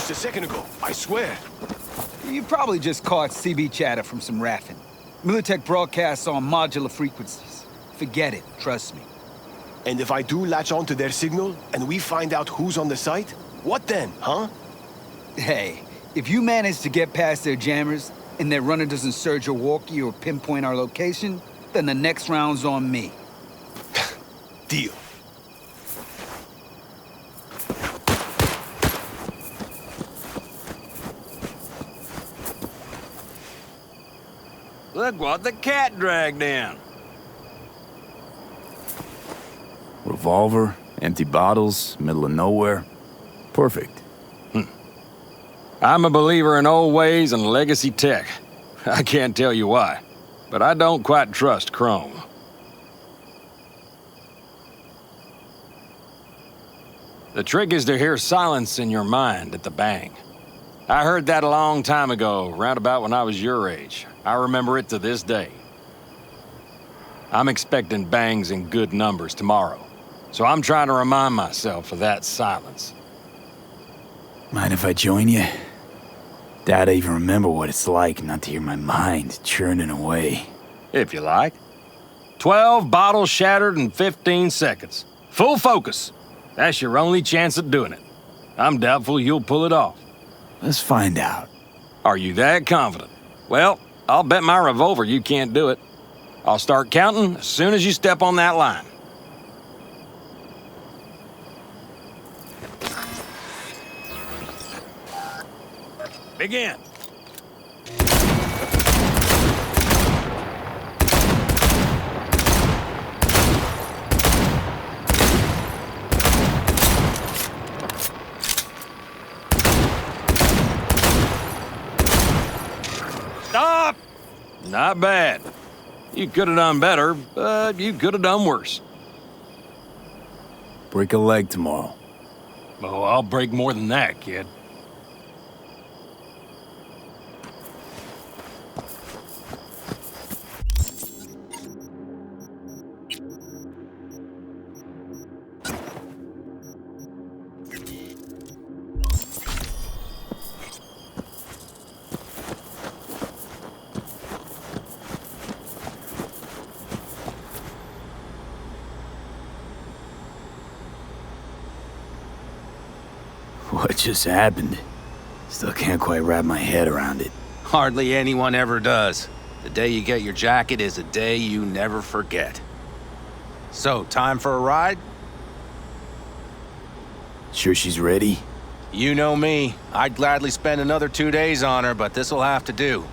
just a second ago, I swear. You probably just caught CB chatter from some raffing. Militech broadcasts on modular frequencies. Forget it, trust me. And if I do latch onto their signal, and we find out who's on the site, what then, huh? Hey, if you manage to get past their jammers, and their runner doesn't surge your walkie or pinpoint our location, then the next round's on me. Deal. Look what the cat dragged in. Revolver, empty bottles, middle of nowhere. Perfect. I'm a believer in old ways and legacy tech. I can't tell you why, but I don't quite trust Chrome. The trick is to hear silence in your mind at the bang. I heard that a long time ago, round about when I was your age. I remember it to this day. I'm expecting bangs in good numbers tomorrow, so I'm trying to remind myself of that silence. Mind if I join you? Doubt I even remember what it's like not to hear my mind churning away. If you like. 12 bottles shattered in 15 seconds. Full focus. That's your only chance at doing it. I'm doubtful you'll pull it off. Let's find out. Are you that confident? Well, I'll bet my revolver you can't do it. I'll start counting as soon as you step on that line. Begin. Stop! Not bad. You could have done better, but you could have done worse. Break a leg tomorrow. Oh, I'll break more than that, kid. What just happened? Still can't quite wrap my head around it. Hardly anyone ever does. The day you get your jacket is a day you never forget. So, time for a ride? Sure she's ready? You know me. I'd gladly spend another 2 days on her, but this'll have to do.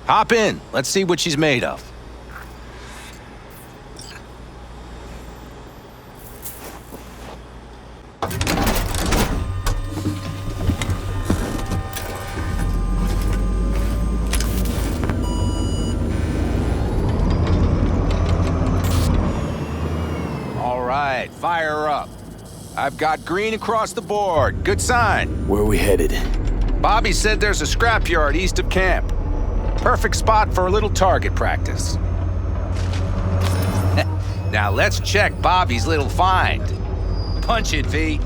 Hop in. Let's see what she's made of. Fire up. I've got green across the board. Good sign. Where are we headed? Bobby said there's a scrapyard east of camp. Perfect spot for a little target practice. Now let's check Bobby's little find. Punch it, V.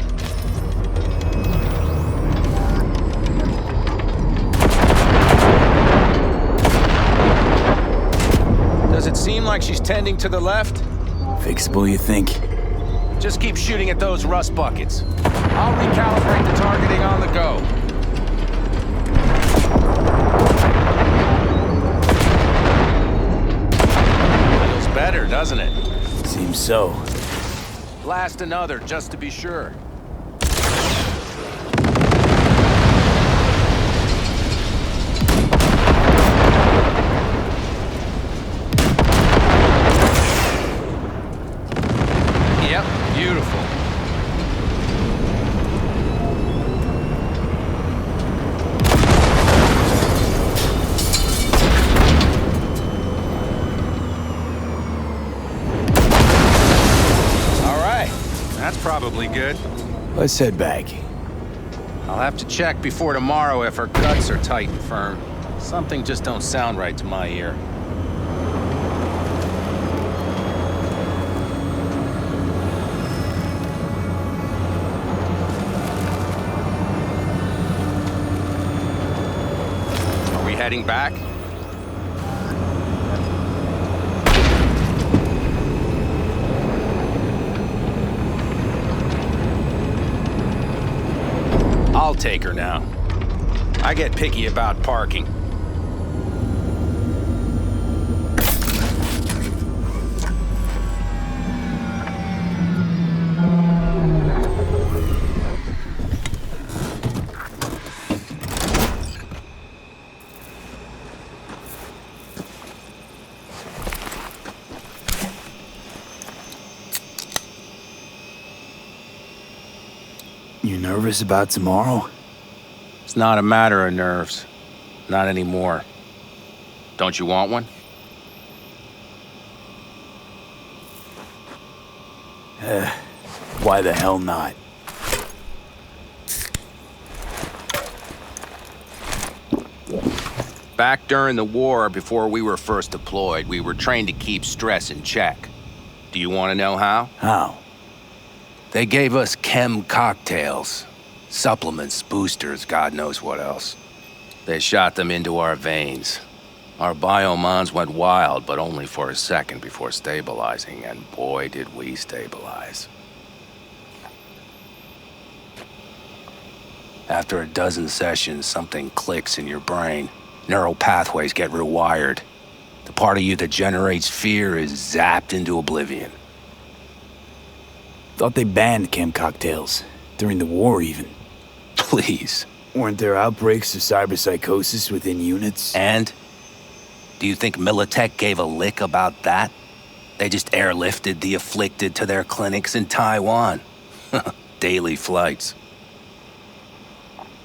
Does it seem like she's tending to the left? Fixable, you think? Just keep shooting at those rust buckets. I'll recalibrate the targeting on the go. Feels better, doesn't it? Seems so. Blast another, just to be sure. Beautiful. All right, that's probably good. Let's head back. I'll have to check before tomorrow if her guts are tight and firm. Something just don't sound right to my ear. Heading back? I'll take her now. I get picky about parking. You nervous about tomorrow? It's not a matter of nerves. Not anymore. Don't you want one? Why the hell not? Back during the war, before we were first deployed, we were trained to keep stress in check. Do you want to know how? How? They gave us chem cocktails. Supplements, boosters, God knows what else. They shot them into our veins. Our biomons went wild, but only for a second before stabilizing, and boy did we stabilize. After a dozen sessions, something clicks in your brain. Neural pathways get rewired. The part of you that generates fear is zapped into oblivion. Thought they banned chem cocktails. During the war, even. Please. Weren't there outbreaks of cyberpsychosis within units? And? Do you think Militech gave a lick about that? They just airlifted the afflicted to their clinics in Taiwan. Daily flights.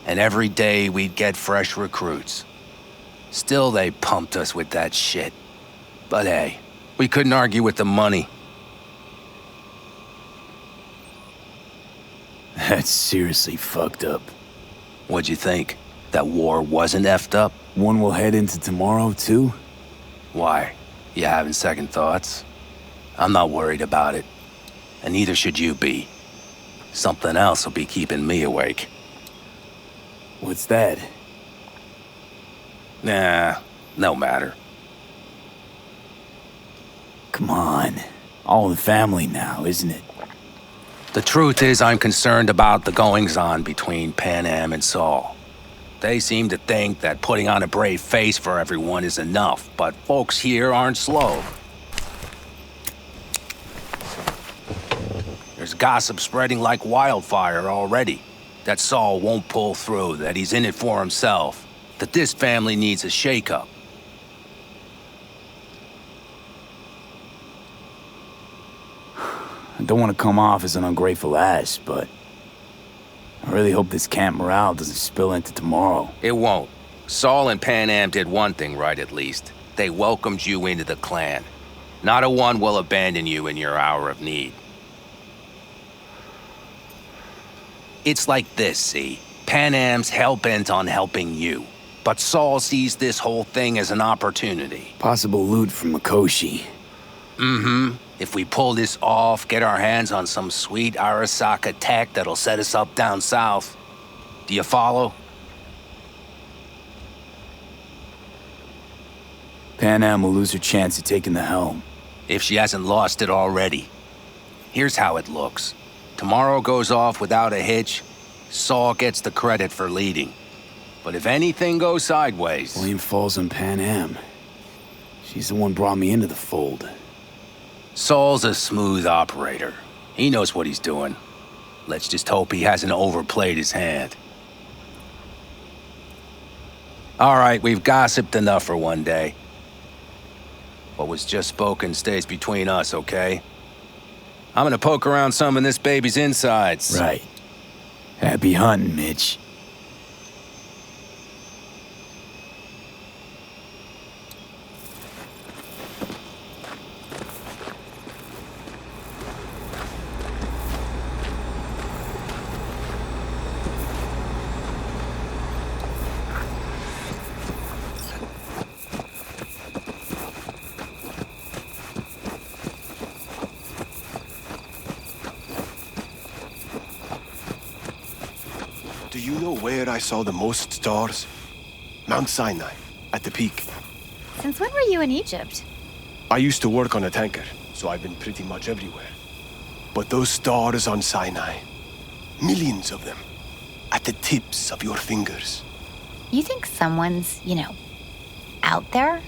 And every day we'd get fresh recruits. Still they pumped us with that shit. But hey, we couldn't argue with the money. That's seriously fucked up. What'd you think? That war wasn't effed up? One will head into tomorrow, too? Why? You having second thoughts? I'm not worried about it. And neither should you be. Something else will be keeping me awake. What's that? Nah, no matter. Come on. All in the family now, isn't it? The truth is, I'm concerned about the goings-on between Pan Am and Saul. They seem to think that putting on a brave face for everyone is enough, but folks here aren't slow. There's gossip spreading like wildfire already. That Saul won't pull through, that he's in it for himself, that this family needs a shake-up. I don't want to come off as an ungrateful ass, but I really hope this camp morale doesn't spill into tomorrow. It won't. Saul and Pan Am did one thing right, at least. They welcomed you into the clan. Not a one will abandon you in your hour of need. It's like this, see? Pan Am's hell-bent on helping you. But Saul sees this whole thing as an opportunity. Possible loot from Mikoshi. Mm-hmm. If we pull this off, get our hands on some sweet Arasaka tech that'll set us up down south. Do you follow? Pan Am will lose her chance at taking the helm. If she hasn't lost it already. Here's how it looks. Tomorrow goes off without a hitch. Saul gets the credit for leading. But if anything goes sideways... Blame falls on Pan Am. She's the one brought me into the fold. Saul's a smooth operator. He knows what he's doing. Let's just hope he hasn't overplayed his hand. All right, we've gossiped enough for one day. What was just spoken stays between us, okay? I'm gonna poke around some of this baby's insides. Right. Happy hunting, Mitch. Do you know where I saw the most stars? Mount Sinai. at the peak. Since when were you in Egypt? I used to work on a tanker, so I've been pretty much everywhere. But those stars on Sinai, millions of them, at the tips of your fingers. You think someone's, out there?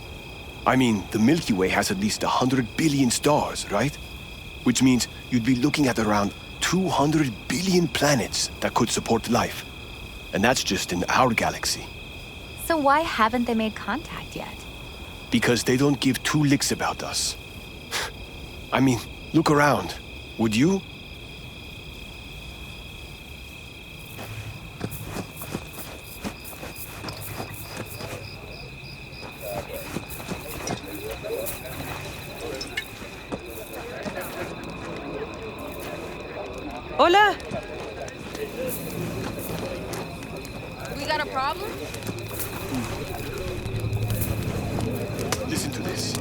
I mean, the Milky Way has at least 100 billion stars, right? Which means you'd be looking at around 200 billion planets that could support life. And that's just in our galaxy. So why haven't they made contact yet? Because they don't give two licks about us. I mean, look around. Would you? Hola! We got a problem? Listen to this.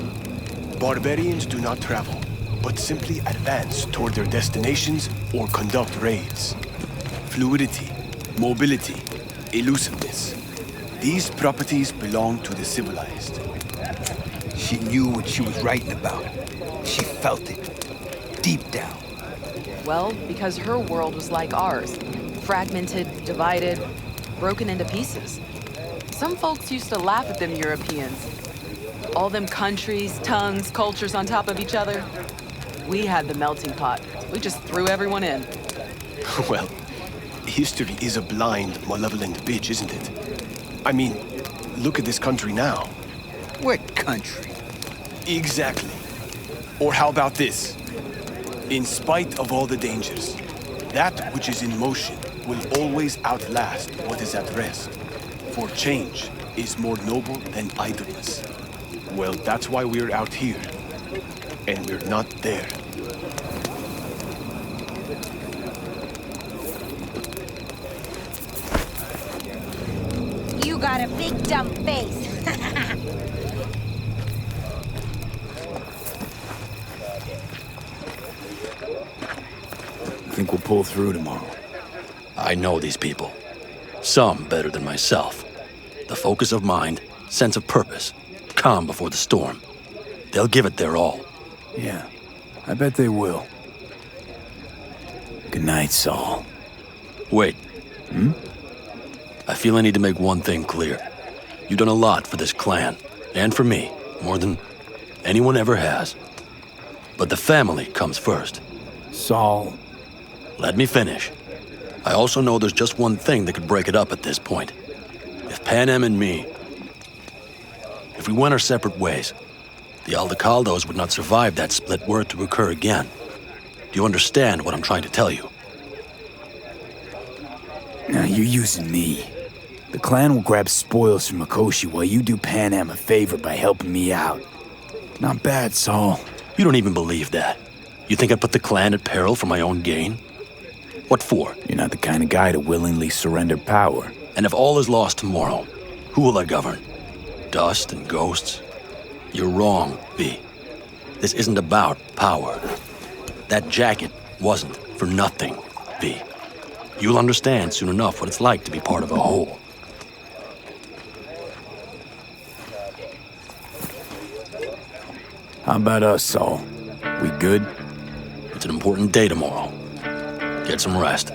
Barbarians do not travel, but simply advance toward their destinations or conduct raids. Fluidity, mobility, elusiveness. These properties belong to the civilized. She knew what she was writing about. She felt it. Deep down. Well, because her world was like ours. Fragmented, divided, broken into pieces. Some folks used to laugh at them Europeans. All them countries, tongues, cultures on top of each other. We had the melting pot. We just threw everyone in. Well, history is a blind, malevolent bitch, isn't it? I mean, look at this country now. What country? Exactly. Or how about this? In spite of all the dangers, that which is in motion will always outlast what is at rest. For change is more noble than idleness. Well, that's why we're out here. And we're not there. You got a big dumb face. I think we'll pull through tomorrow. I know these people. Some better than myself. The focus of mind, sense of purpose, calm before the storm. They'll give it their all. Yeah, I bet they will. Good night, Saul. Wait. Hmm? I feel I need to make one thing clear. You've done a lot for this clan, and for me, more than anyone ever has. But the family comes first. Saul. Let me finish. I also know there's just one thing that could break it up at this point. If Panem and me... If we went our separate ways, the Aldecados would not survive that split were it to occur again. Do you understand what I'm trying to tell you? Now you're using me. The clan will grab spoils from Mikoshi while you do Panem a favor by helping me out. Not bad, Saul. You don't even believe that. You think I'd put the clan at peril for my own gain? What for? You're not the kind of guy to willingly surrender power. And if all is lost tomorrow, who will I govern? Dust and ghosts? You're wrong, V. This isn't about power. That jacket wasn't for nothing, V. You'll understand soon enough what it's like to be part of a whole. How about us, Saul? We good? It's an important day tomorrow. Get some rest.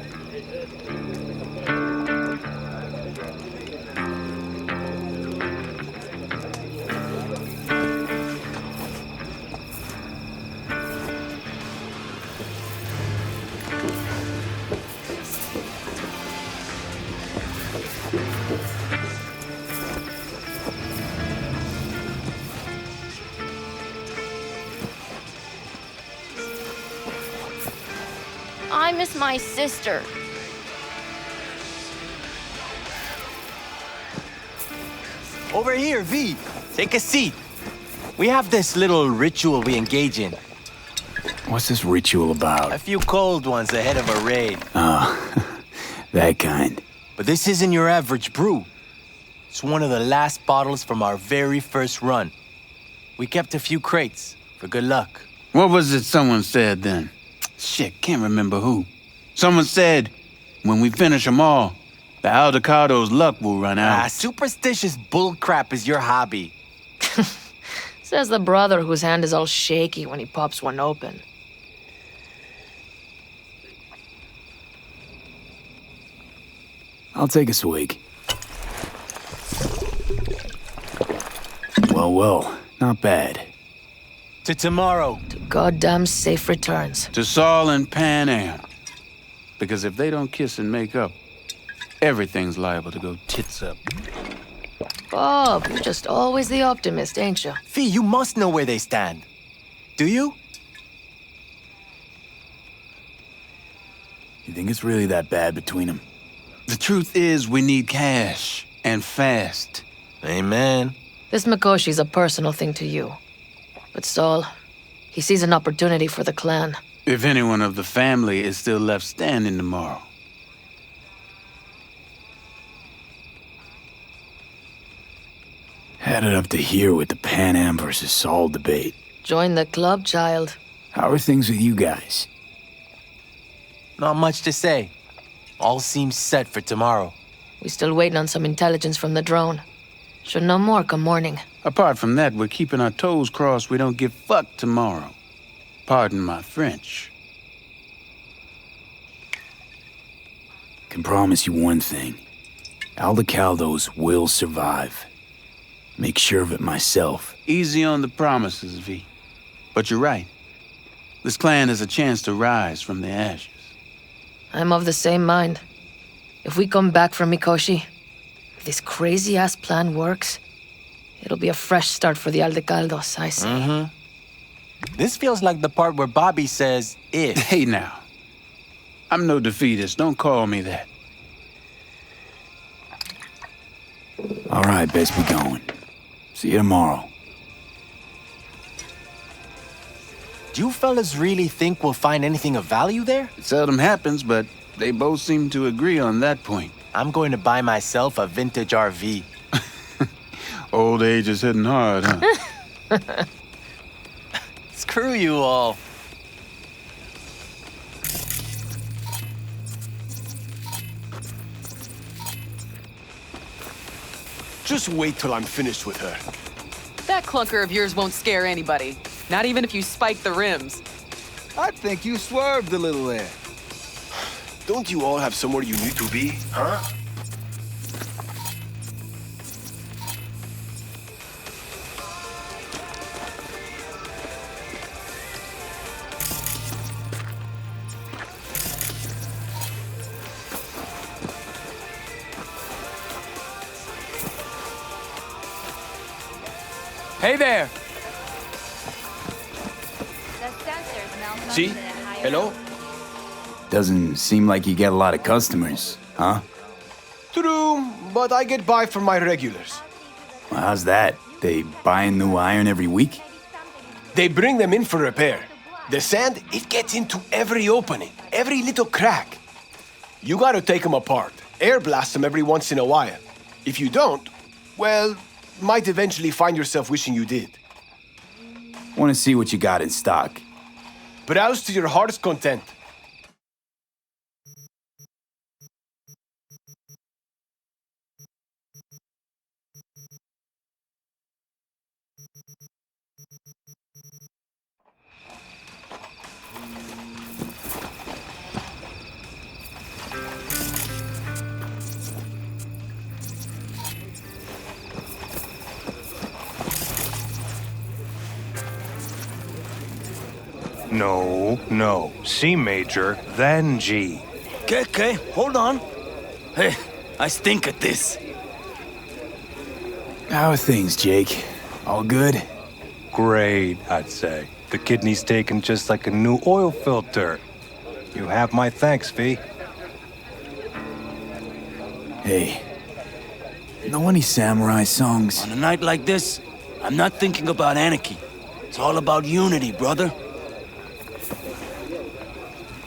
I miss my sister. Over here, V. Take a seat. We have this little ritual we engage in. What's this ritual about? A few cold ones ahead of a raid. Oh, that kind. But this isn't your average brew. It's one of the last bottles from our very first run. We kept a few crates for good luck. What was it someone said then? Shit, can't remember who. Someone said, when we finish them all, The Aldecados' luck will run out. Superstitious bullcrap is your hobby. Says the brother whose hand is all shaky when he pops one open. I'll take a swig. Well, not bad. To tomorrow. To goddamn safe returns. To Saul and Pan Am. Because if they don't kiss and make up, everything's liable to go tits up. Bob, you're just always the optimist, ain't you? Fee, you must know where they stand. Do you? You think it's really that bad between them? The truth is, we need cash. And fast. Amen. This Mikoshi's a personal thing to you. But Saul, he sees an opportunity for the clan. If anyone of the family is still left standing tomorrow. Had it up to here with the Pan Am versus Saul debate. Join the club, child. How are things with you guys? Not much to say. All seems set for tomorrow. We still waiting on some intelligence from the drone. Should know more come morning. Apart from that, we're keeping our toes crossed we don't get fucked tomorrow. Pardon my French. Can promise you one thing. Aldecados will survive. Make sure of it myself. Easy on the promises, V. But you're right. This clan has a chance to rise from the ashes. I'm of the same mind. If we come back from Mikoshi, if this crazy-ass plan works, it'll be a fresh start for the Aldecados, I say. Mm-hmm. This feels like the part where Bobby says, if. Hey now. I'm no defeatist, don't call me that. All right, best be going. See you tomorrow. Do you fellas really think we'll find anything of value there? It seldom happens, but they both seem to agree on that point. I'm going to buy myself a vintage RV. Old age is hitting hard, huh? Screw you all. Just wait till I'm finished with her. That clunker of yours won't scare anybody. Not even if you spike the rims. I think you swerved a little there. Don't you all have somewhere you need to be, huh? Hey there! See? Hello? Doesn't seem like you get a lot of customers, huh? True, but I get by from my regulars. Well, how's that? They buying new iron every week? They bring them in for repair. The sand, it gets into every opening, every little crack. You gotta take them apart, air blast them every once in a while. If you don't, well, might eventually find yourself wishing you did. Want to see what you got in stock. Browse to your heart's content. No. C major, then G. Okay, hold on. Hey, I stink at this. How are things, Jake? All good? Great, I'd say. The kidney's taken just like a new oil filter. You have my thanks, V. Hey, know any samurai songs? On a night like this, I'm not thinking about anarchy. It's all about unity, brother.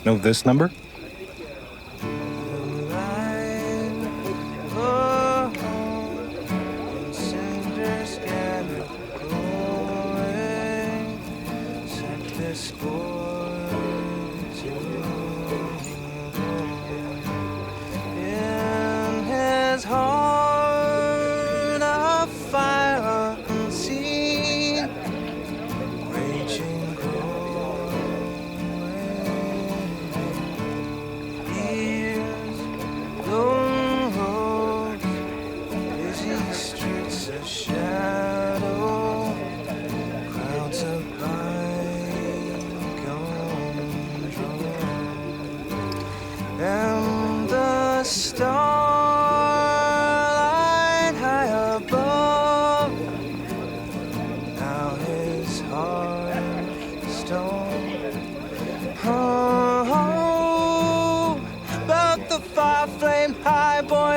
Know this number?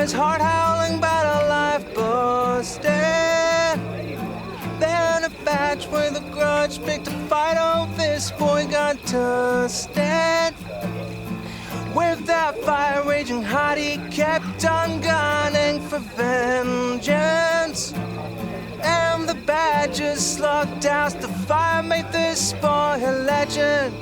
his heart howling but a life busted. Then a batch with a grudge picked a fight. Oh, this boy got dusted. With that fire raging hot, he kept on gunning for vengeance. And the badges slugged out the fire, made this boy a legend.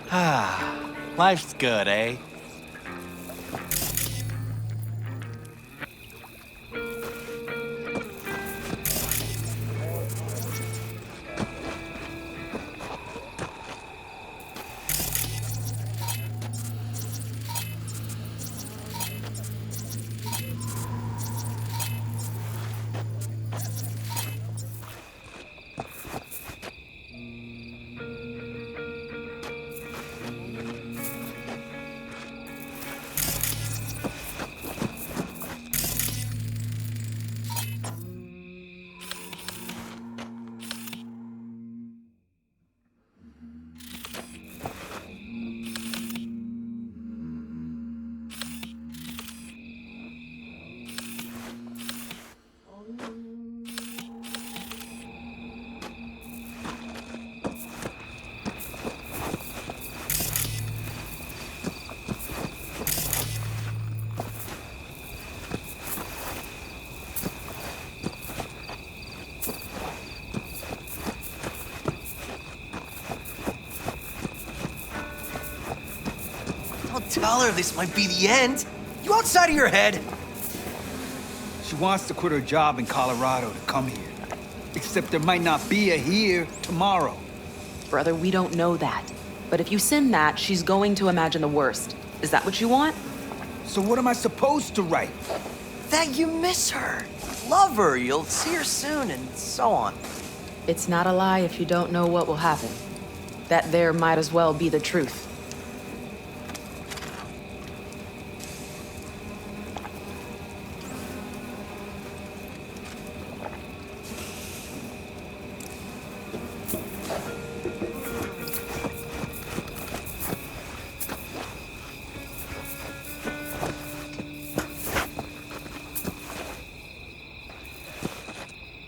Ah, life's good, eh? Tell her this might be the end. You outside of your head? She wants to quit her job in Colorado to come here. Except there might not be a here tomorrow. Brother, we don't know that. But if you send that, she's going to imagine the worst. Is that what you want? So what am I supposed to write? That you miss her. Love her, you'll see her soon, and so on. It's not a lie if you don't know what will happen. That there might as well be the truth.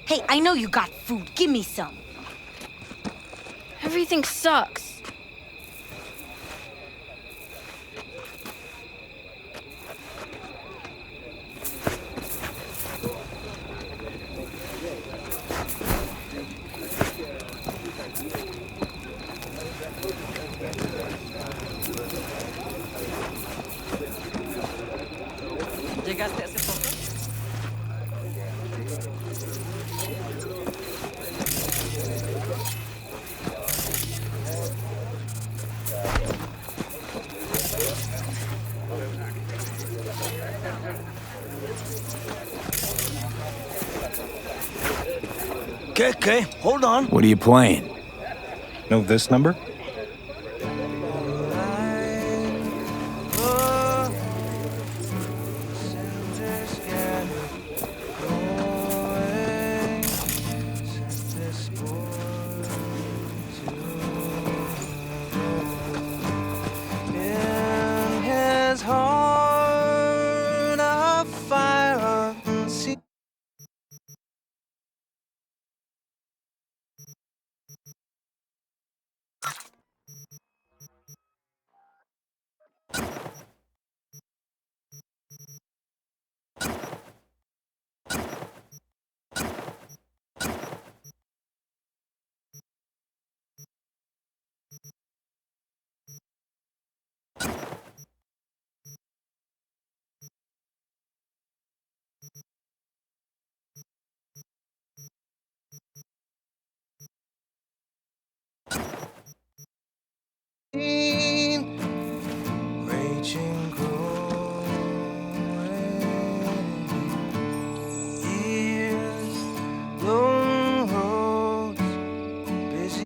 Hey, I know you got food. Give me some. Everything sucks. ¿Llegaste hace poco? Okay, hold on. What are you playing? Know this number? In his heart a fire unseen. Raging, growing years, long roads, busy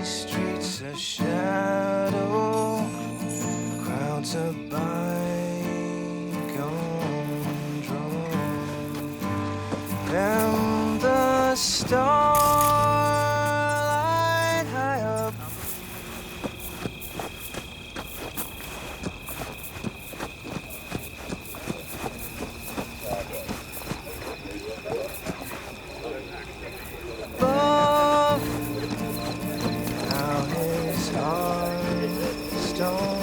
streets of shadow, crowds of biting. starlight high up. Above, how his heart stone.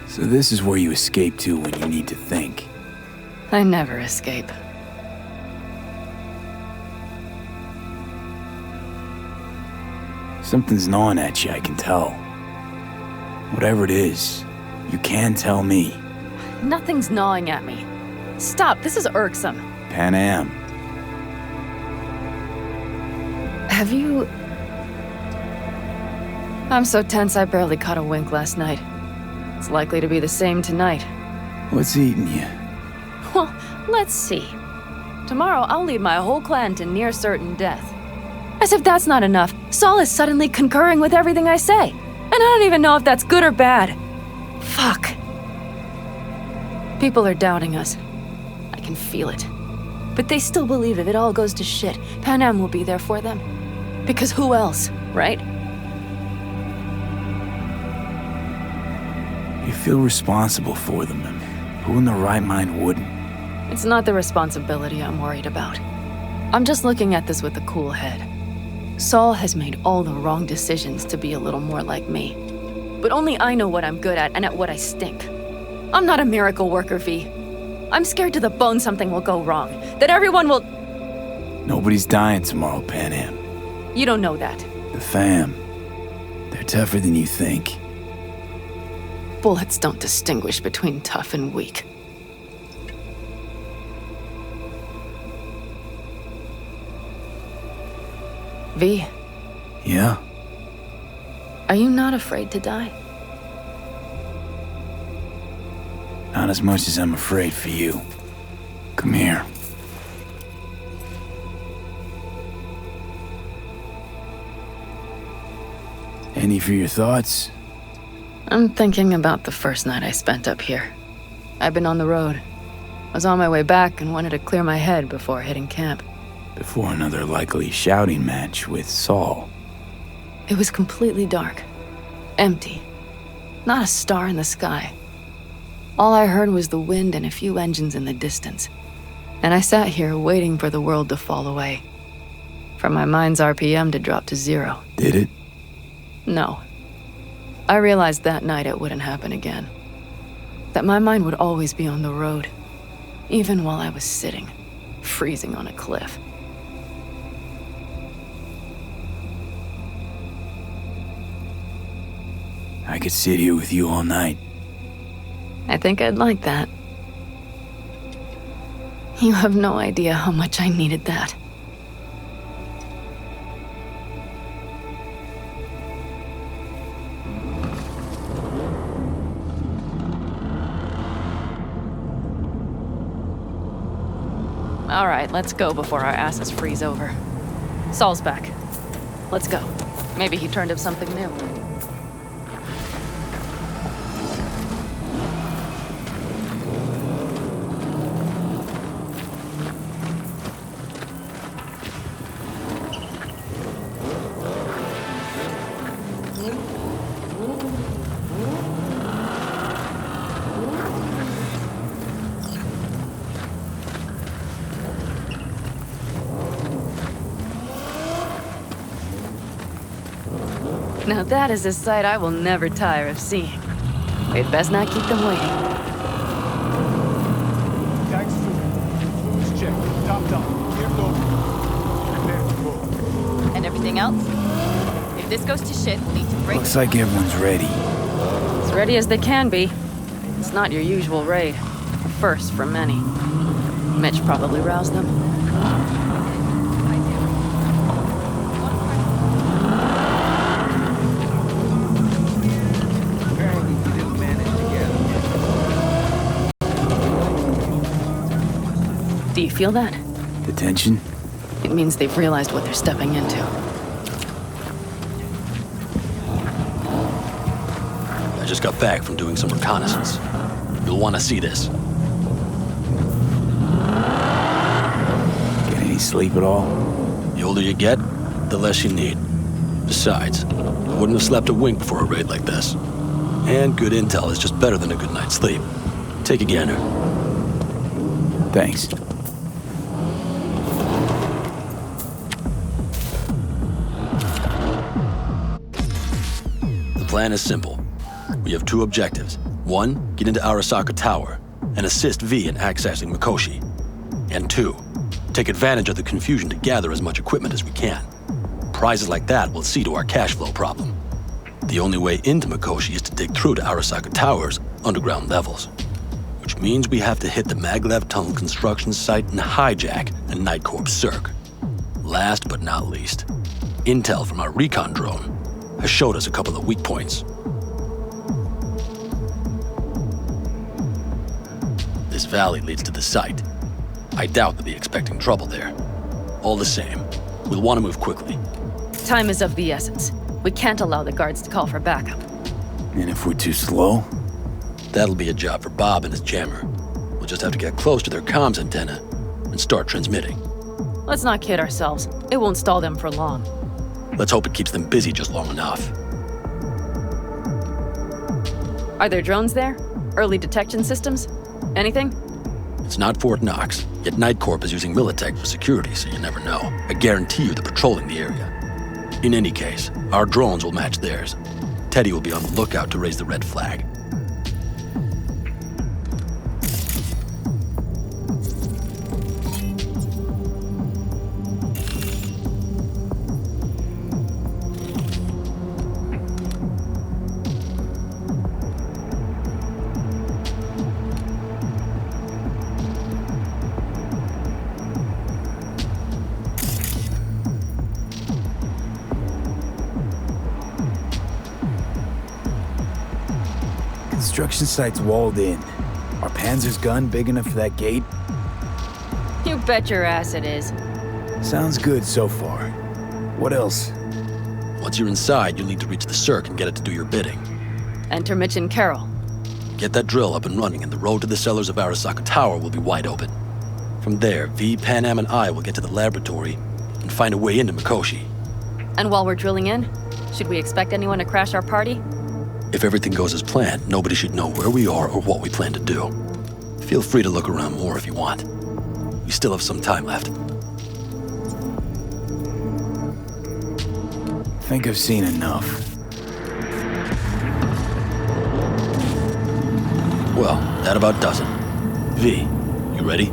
So this is where you escape to when you need to think. I never escape. Something's gnawing at you, I can tell. Whatever it is, you can tell me. Nothing's gnawing at me. Stop, this is irksome. Pan Am. Have you... I'm so tense I barely caught a wink last night. It's likely to be the same tonight. What's eating you? Well, let's see. Tomorrow I'll lead my whole clan to near certain death. As if that's not enough, Saul is suddenly concurring with everything I say. And I don't even know if that's good or bad. Fuck. People are doubting us. I can feel it. But they still believe if it all goes to shit, Pan Am will be there for them. Because who else, right? You feel responsible for them, and who in their right mind wouldn't? It's not the responsibility I'm worried about. I'm just looking at this with a cool head. Saul has made all the wrong decisions to be a little more like me. But only I know what I'm good at and at what I stink. I'm not a miracle worker, V. I'm scared to the bone something will go wrong. That everyone will... Nobody's dying tomorrow, Pan Am. You don't know that. The fam. They're tougher than you think. Bullets don't distinguish between tough and weak. V. Yeah? Are you not afraid to die? Not as much as I'm afraid for you. Come here. Any for your thoughts? I'm thinking about the first night I spent up here. I've been on the road. I was on my way back and wanted to clear my head before hitting camp. Before another likely shouting match with Saul. It was completely dark. Empty. Not a star in the sky. All I heard was the wind and a few engines in the distance. And I sat here waiting for the world to fall away. For my mind's RPM to drop to 0. Did it? No. I realized that night it wouldn't happen again. That my mind would always be on the road. Even while I was sitting, freezing on a cliff. I could sit here with you all night. I think I'd like that. You have no idea how much I needed that. All right, let's go before our asses freeze over. Saul's back. Let's go. Maybe he turned up something new. Now that is a sight I will never tire of seeing. We'd best not keep them waiting. Tanks through. Fluids check. Top down. Gear low. Prepare to go. And everything else? If this goes to shit, we'll need to break. Looks like everyone's ready. As ready as they can be. It's not your usual raid. A first for many. Mitch probably roused them. Do you feel that? The tension? It means they've realized what they're stepping into. I just got back from doing some reconnaissance. You'll want to see this. Get any sleep at all? The older you get, the less you need. Besides, I wouldn't have slept a wink before a raid like this. And good intel is just better than a good night's sleep. Take a gander. Thanks. The plan is simple. We have two objectives. One, get into Arasaka Tower and assist V in accessing Mikoshi. And two, take advantage of the confusion to gather as much equipment as we can. Prizes like that will see to our cash flow problem. The only way into Mikoshi is to dig through to Arasaka Tower's underground levels, which means we have to hit the Maglev Tunnel construction site and hijack a Night Corps Cirque. Last but not least, intel from our recon drone has showed us a couple of weak points. This valley leads to the site. I doubt they'll be expecting trouble there. All the same, we'll want to move quickly. Time is of the essence. We can't allow the guards to call for backup. And if we're too slow? That'll be a job for Bob and his jammer. We'll just have to get close to their comms antenna and start transmitting. Let's not kid ourselves. It won't stall them for long. Let's hope it keeps them busy just long enough. Are there drones there? Early detection systems? Anything? It's not Fort Knox, yet Night Corp is using Militech for security, so you never know. I guarantee you they're patrolling the area. In any case, our drones will match theirs. Teddy will be on the lookout to raise the red flag. Construction site's walled in. Are Panzer's gun big enough for that gate? You bet your ass it is. Sounds good so far. What else? Once you're inside, you'll need to reach the Cirque and get it to do your bidding. Enter Mitch and Carol. Get that drill up and running, and the road to the cellars of Arasaka Tower will be wide open. From there, V, Pan Am, and I will get to the laboratory and find a way into Mikoshi. And while we're drilling in, should we expect anyone to crash our party? If everything goes as planned, nobody should know where we are or what we plan to do. Feel free to look around more if you want. We still have some time left. Think I've seen enough. Well, that about does it. V, you ready?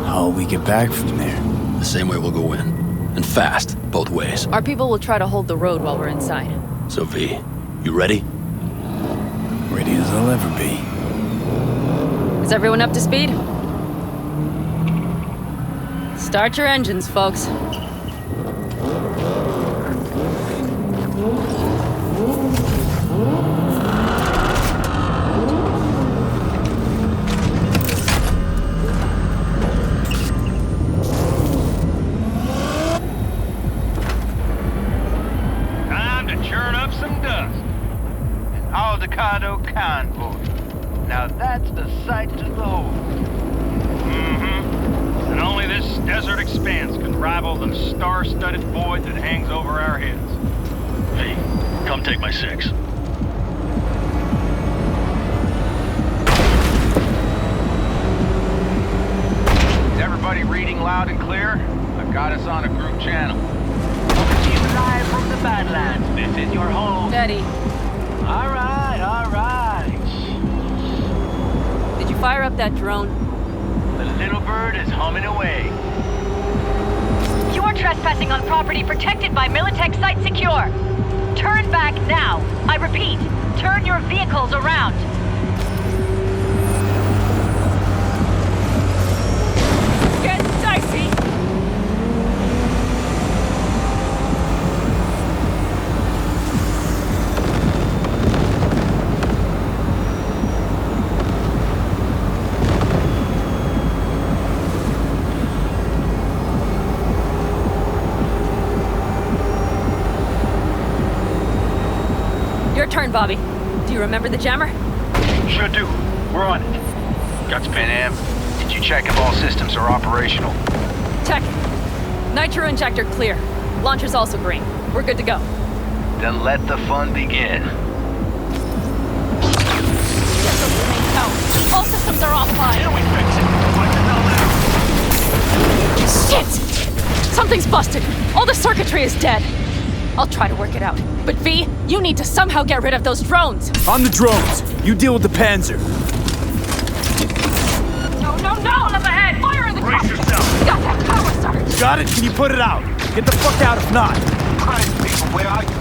How'll we get back from there? The same way we'll go in. And fast, both ways. Our people will try to hold the road while we're inside. So V, you ready? Ready as I'll ever be. Is everyone up to speed? Start your engines, folks. Aldecado convoy. Now that's a sight to behold. Mm-hmm. And only this desert expanse can rival the star-studded void that hangs over our heads. V, come take my 6. Is everybody reading loud and clear? I've got us on a group channel. Coming to you live from the Badlands. This is your home. Steady. All right, all right. Did you fire up that drone? The little bird is humming away. You are trespassing on property protected by Militech Site Secure. Turn back now. I repeat, turn your vehicles around. Get dicey! Your turn, Bobby. Do you remember the jammer? Sure do. We're on it. Guts Pan Am, did you check if all systems are operational? Check. Nitro injector clear. Launcher's also green. We're good to go. Then let the fun begin. Systems remain out. All systems are offline. Till we fix it. What the hell now? Shit! Something's busted. All the circuitry is dead. I'll try to work it out. But V, you need to somehow get rid of those drones. On the drones. You deal with the Panzer. No, no, no! Up ahead! Fire in the Brace cockpit. yourself. Got that power surge. Got it? Can you put it out? Get the fuck out if not. Christ, people, where are you?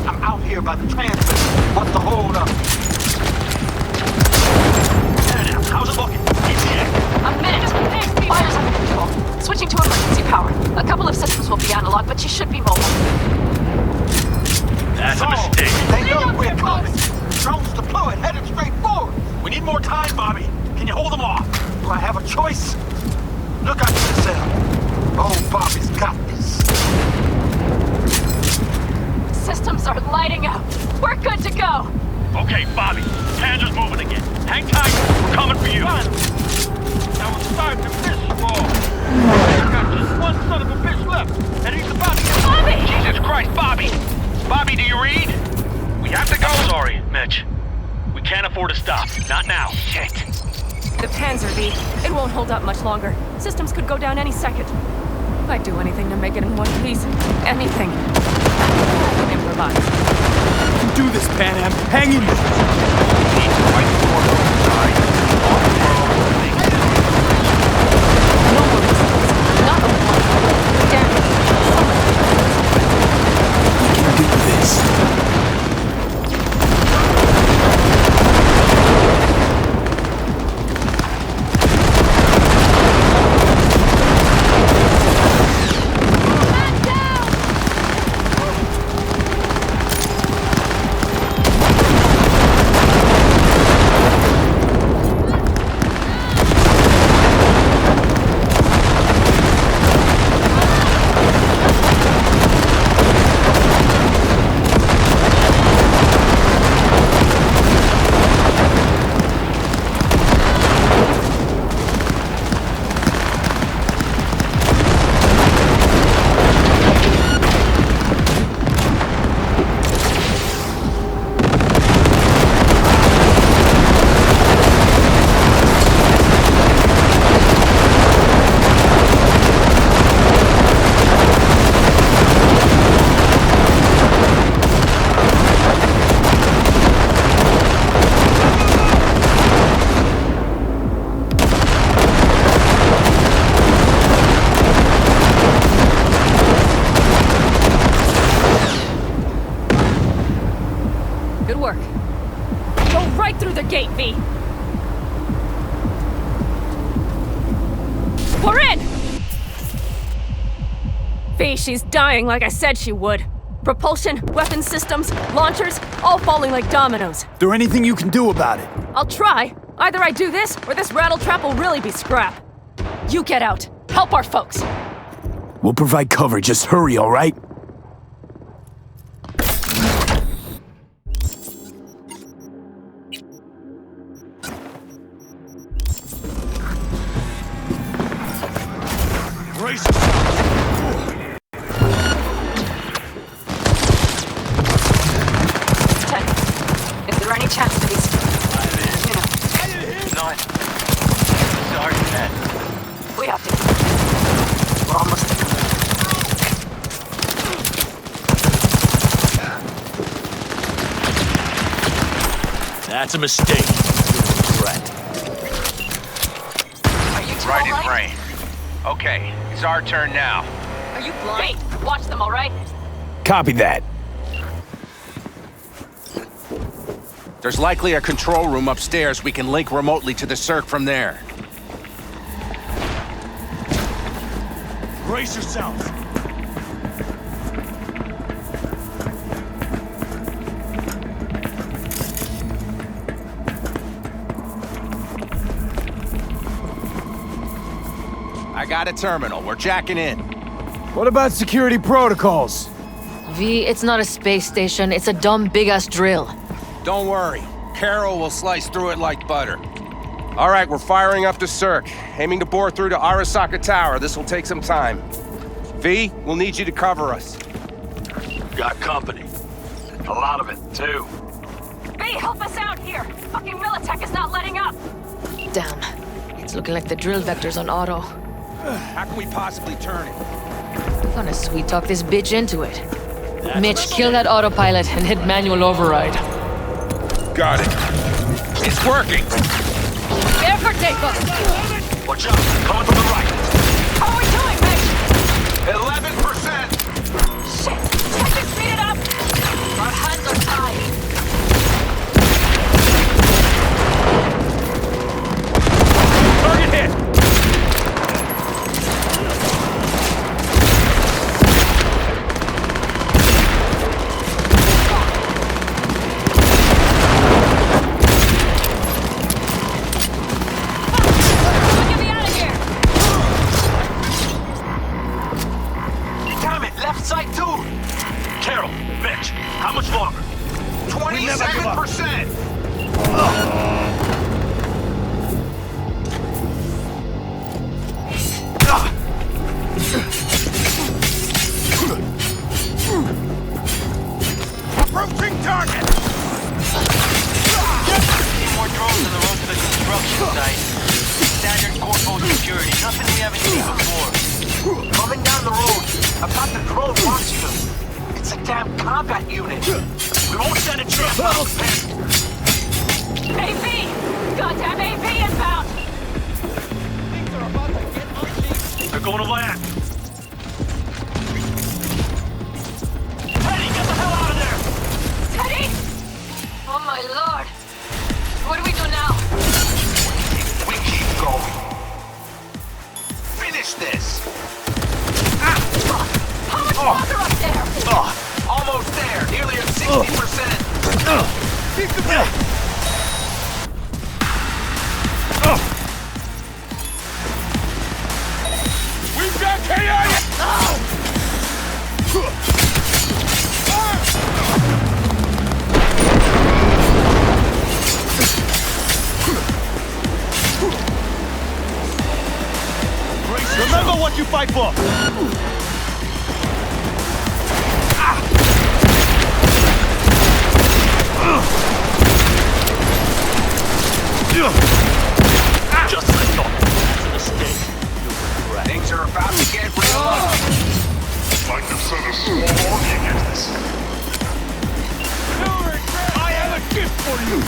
I'm out here by the transmitter. What's the hold up? How's it looking? A minute. Fire's under control. Switching to emergency power. A couple of systems will be analog, but she should be mobile. That's a mistake. They know we're coming. Drones deployed, headed straight forward. We need more time, Bobby. Can you hold them off? Do I have a choice? Look out for yourself. Oh, Bobby's got this. Systems are lighting up. We're good to go. Okay, Bobby. Panzer's moving again. Hang tight. We're coming for you. Now it's time to fish roll. I've got just one son of a bitch left, and he's about to get... Bobby! Jesus Christ, Bobby! Bobby, do you read? We have to go. Sorry, Mitch. We can't afford to stop. Not now. Shit. The Panzer V. It won't hold up much longer. Systems could go down any second. I'd do anything to make it in one piece. Anything. Improvise. You can do this, Pan Am. Hang in there. Need to fight the war outside. On the road. No more systems. Not a one. Damn it. We can do this. gate, V. We're in! V, she's dying like I said she would. Propulsion, weapon systems, launchers, all falling like dominoes. There anything you can do about it? I'll try. Either I do this, or this rattletrap will really be scrap. You get out. Help our folks. We'll provide cover. Just hurry, all right? Brace yourself! Is there any chance that he's... None. Sorry, man. We have to... We're almost there. That's a mistake. Right in frame. Okay, it's our turn now. Are you blind? Hey, watch them, all right? Copy that. There's likely a control room upstairs. We can link remotely to the circ from there. Brace yourself! I got a terminal. We're jacking in. What about security protocols? V, it's not a space station. It's a dumb big-ass drill. Don't worry. Carol will slice through it like butter. All right, we're firing up the circ. Aiming to bore through to Arasaka Tower. This will take some time. V, we'll need you to cover us. Got company. A lot of it, too. B, help us out here! Fucking Militech is not letting up! Damn. It's looking like the drill vector's on auto. How can we possibly turn it? I'm gonna sweet-talk this bitch into it. Mitch, kill that autopilot and hit manual override. Got it. It's working! Airford takeoff! Watch out, coming from the right. How are we doing, Mitch? 11%! Shit! Can't you speed it up? Our hands are tied. Target hit! Carol, Mitch, how much longer? 27%! Approaching target! See more drones on the road to the construction site. Standard corpo security, nothing we haven't seen before. Coming down the road. I've got the drone watching them. It's a damn combat unit. We won't stand a chance. AV! Goddamn AV inbound! Things are about to get ugly. They're going to land. Teddy, get the hell out of there! Teddy! Oh my lord! What do we do now? We keep going. Finish this! How much farther up there? Almost there. Nearly at 60%. Keep the middle! We've got KIA! Remember what you fight for! Just as I thought. It's a mistake. Things are about to get real up. Like to send a small army against this. I have a gift for you!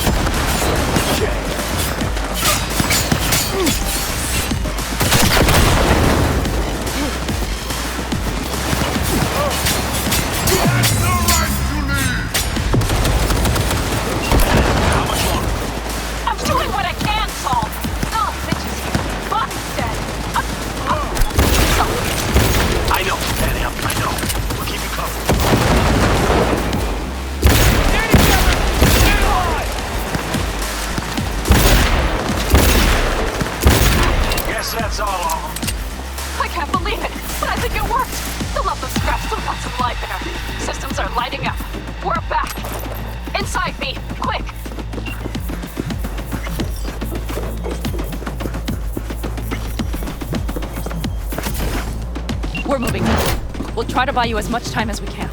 try to buy you as much time as we can.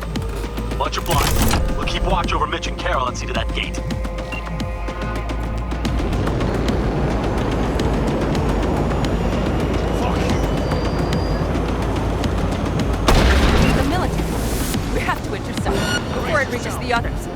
Much obliged. We'll keep watch over Mitch and Carol and see to that gate. The military. We have to intercept it before it reaches the others.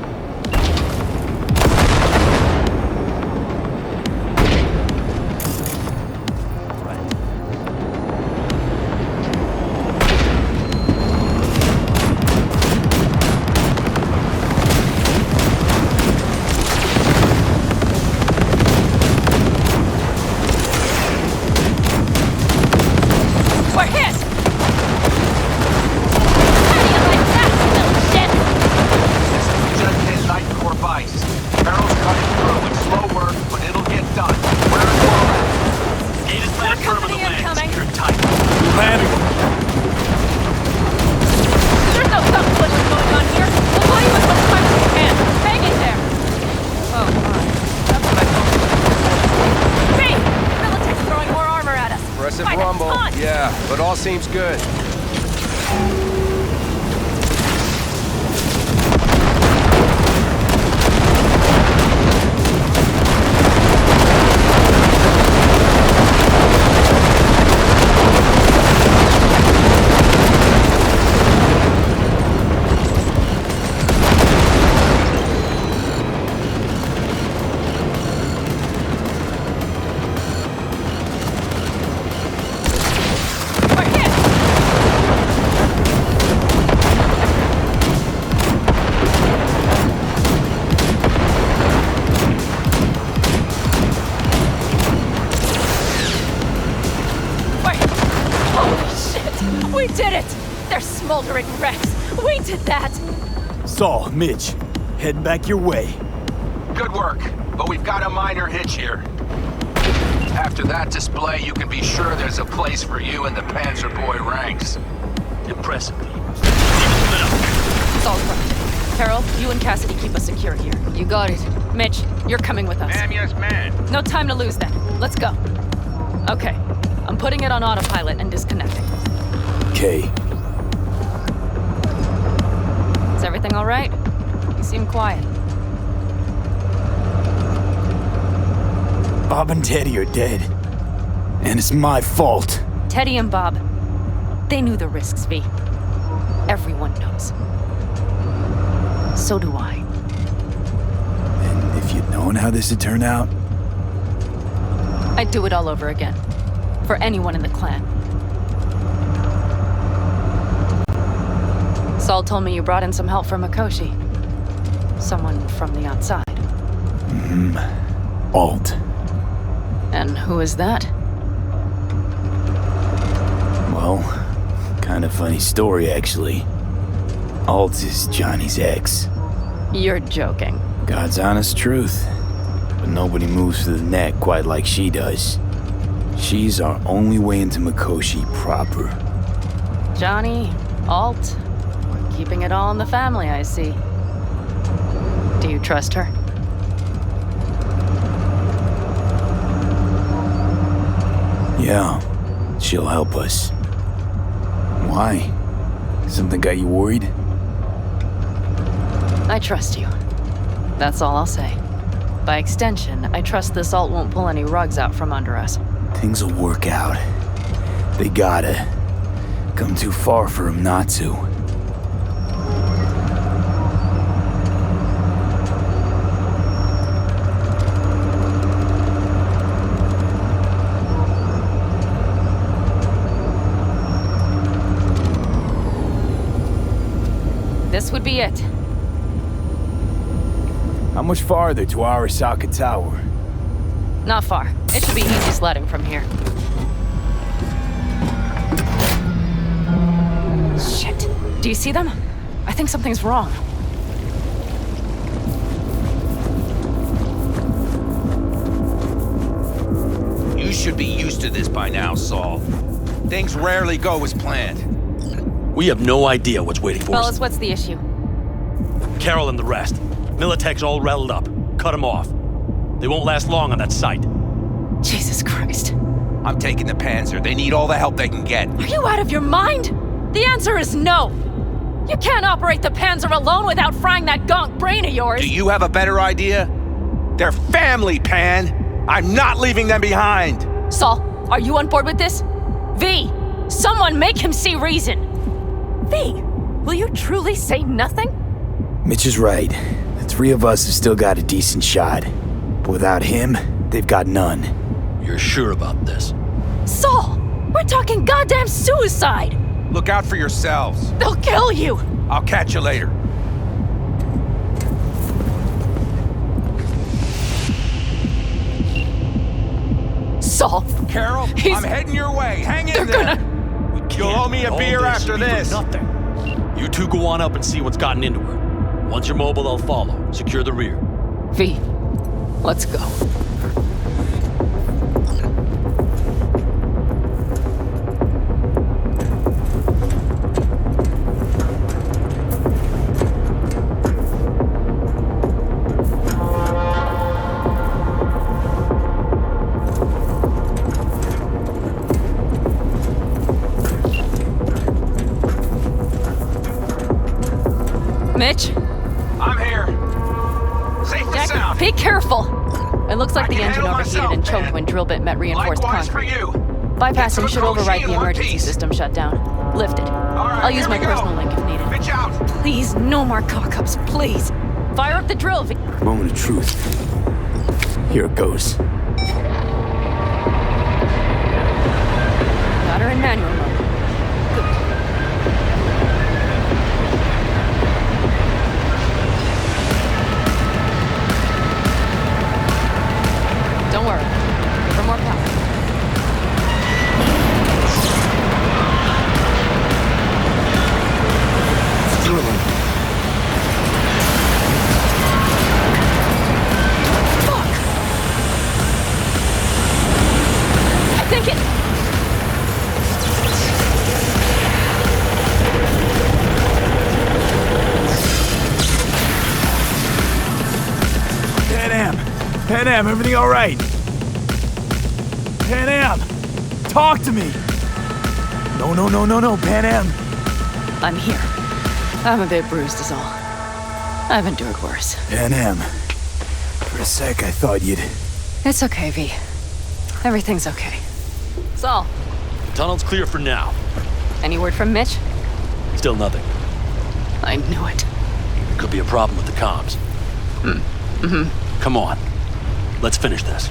But all seems good. Smoldering wrecks. We did that! Saul, Mitch, heading back your way. Good work, but we've got a minor hitch here. After that display, you can be sure there's a place for you in the Panzer Boy ranks. Impressively. Saul's right. Carol, you and Cassidy keep us secure here. You got it. Mitch, you're coming with us. Ma'am, yes, ma'am. No time to lose then. Let's go. Okay, I'm putting it on autopilot and disconnecting. Okay. Is everything all right? You seem quiet. Bob and Teddy are dead. And it's my fault. Teddy and Bob, they knew the risks, V. Everyone knows. So do I. And if you'd known how this would turn out? I'd do it all over again. For anyone in the clan. Saul told me you brought in some help from Mikoshi. Someone from the outside. Alt. And who is that? Well, kind of funny story, actually. Alt is Johnny's ex. You're joking. God's honest truth. But nobody moves to the neck quite like she does. She's our only way into Mikoshi proper. Johnny, Alt, we're keeping it all in the family, I see. Do you trust her? Yeah, she'll help us. Why? Something got you worried? I trust you. That's all I'll say. By extension, I trust this Alt won't pull any rugs out from under us. Things will work out. They gotta. Come too far for him not to. This would be it. How much farther to Arasaka Tower? Not far. It should be easy sledding from here. Shit. Do you see them? I think something's wrong. You should be used to this by now, Saul. Things rarely go as planned. We have no idea what's waiting for Fellas, us. what's the issue? Carol and the rest. Militech's all rattled up. Cut them off. They won't last long on that site. Jesus Christ. I'm taking the Panzer. They need all the help they can get. Are you out of your mind? The answer is no! You can't operate the Panzer alone without frying that gonk brain of yours! Do you have a better idea? They're family, Pan! I'm not leaving them behind! Saul, are you on board with this? V, someone make him see reason! V, will you truly say nothing? Mitch is right. The three of us have still got a decent shot. But without him, they've got none. You're sure about this? Saul, we're talking goddamn suicide! Look out for yourselves. They'll kill you! I'll catch you later. Saul. Carol, I'm heading your way. Hang in there. You'll owe me a All beer this after should be for this. Nothing. You two go on up and see what's gotten into her. Once you're mobile, I'll follow. Secure the rear. V, let's go. Mitch? I'm here. Safe and sound. Be careful! It looks like I the can engine handle overheated myself, and choked man. when drill bit met reinforced Likewise concrete. for you. Bypassing should override Machine the one emergency piece. system shutdown. Lift it. I'll use here my we go. personal link if needed. Pitch out. Please, no more cock-ups, please. Fire up the drill, V. Moment of truth. Here it goes. Got her in manual mode. Don't worry. Give her more power. It's drilling. I think it... Pan Am, everything all right? Pan Am, talk to me. No, Pan Am. I'm here. I'm a bit bruised is all. I've endured worse. Pan Am. For a sec, I thought you'd... It's okay, V. Everything's okay. Saul, Tunnel's clear for now. any word from Mitch? Still nothing. I knew it. Could be a problem with the comms. Come on. Let's finish this.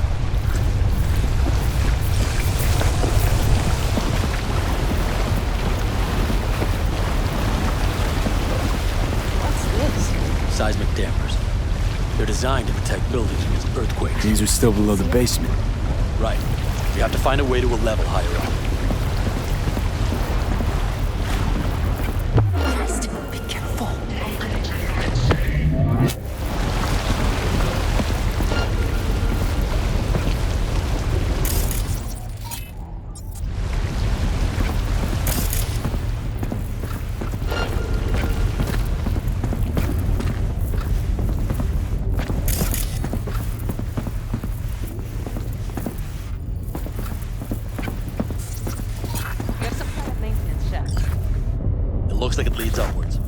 What's this? Seismic dampers. They're designed to protect buildings against earthquakes. These are still below the basement. Right. We have to find a way to a level higher up. Christ, be careful. We have some kind of maintenance shaft. It looks like it leads upwards.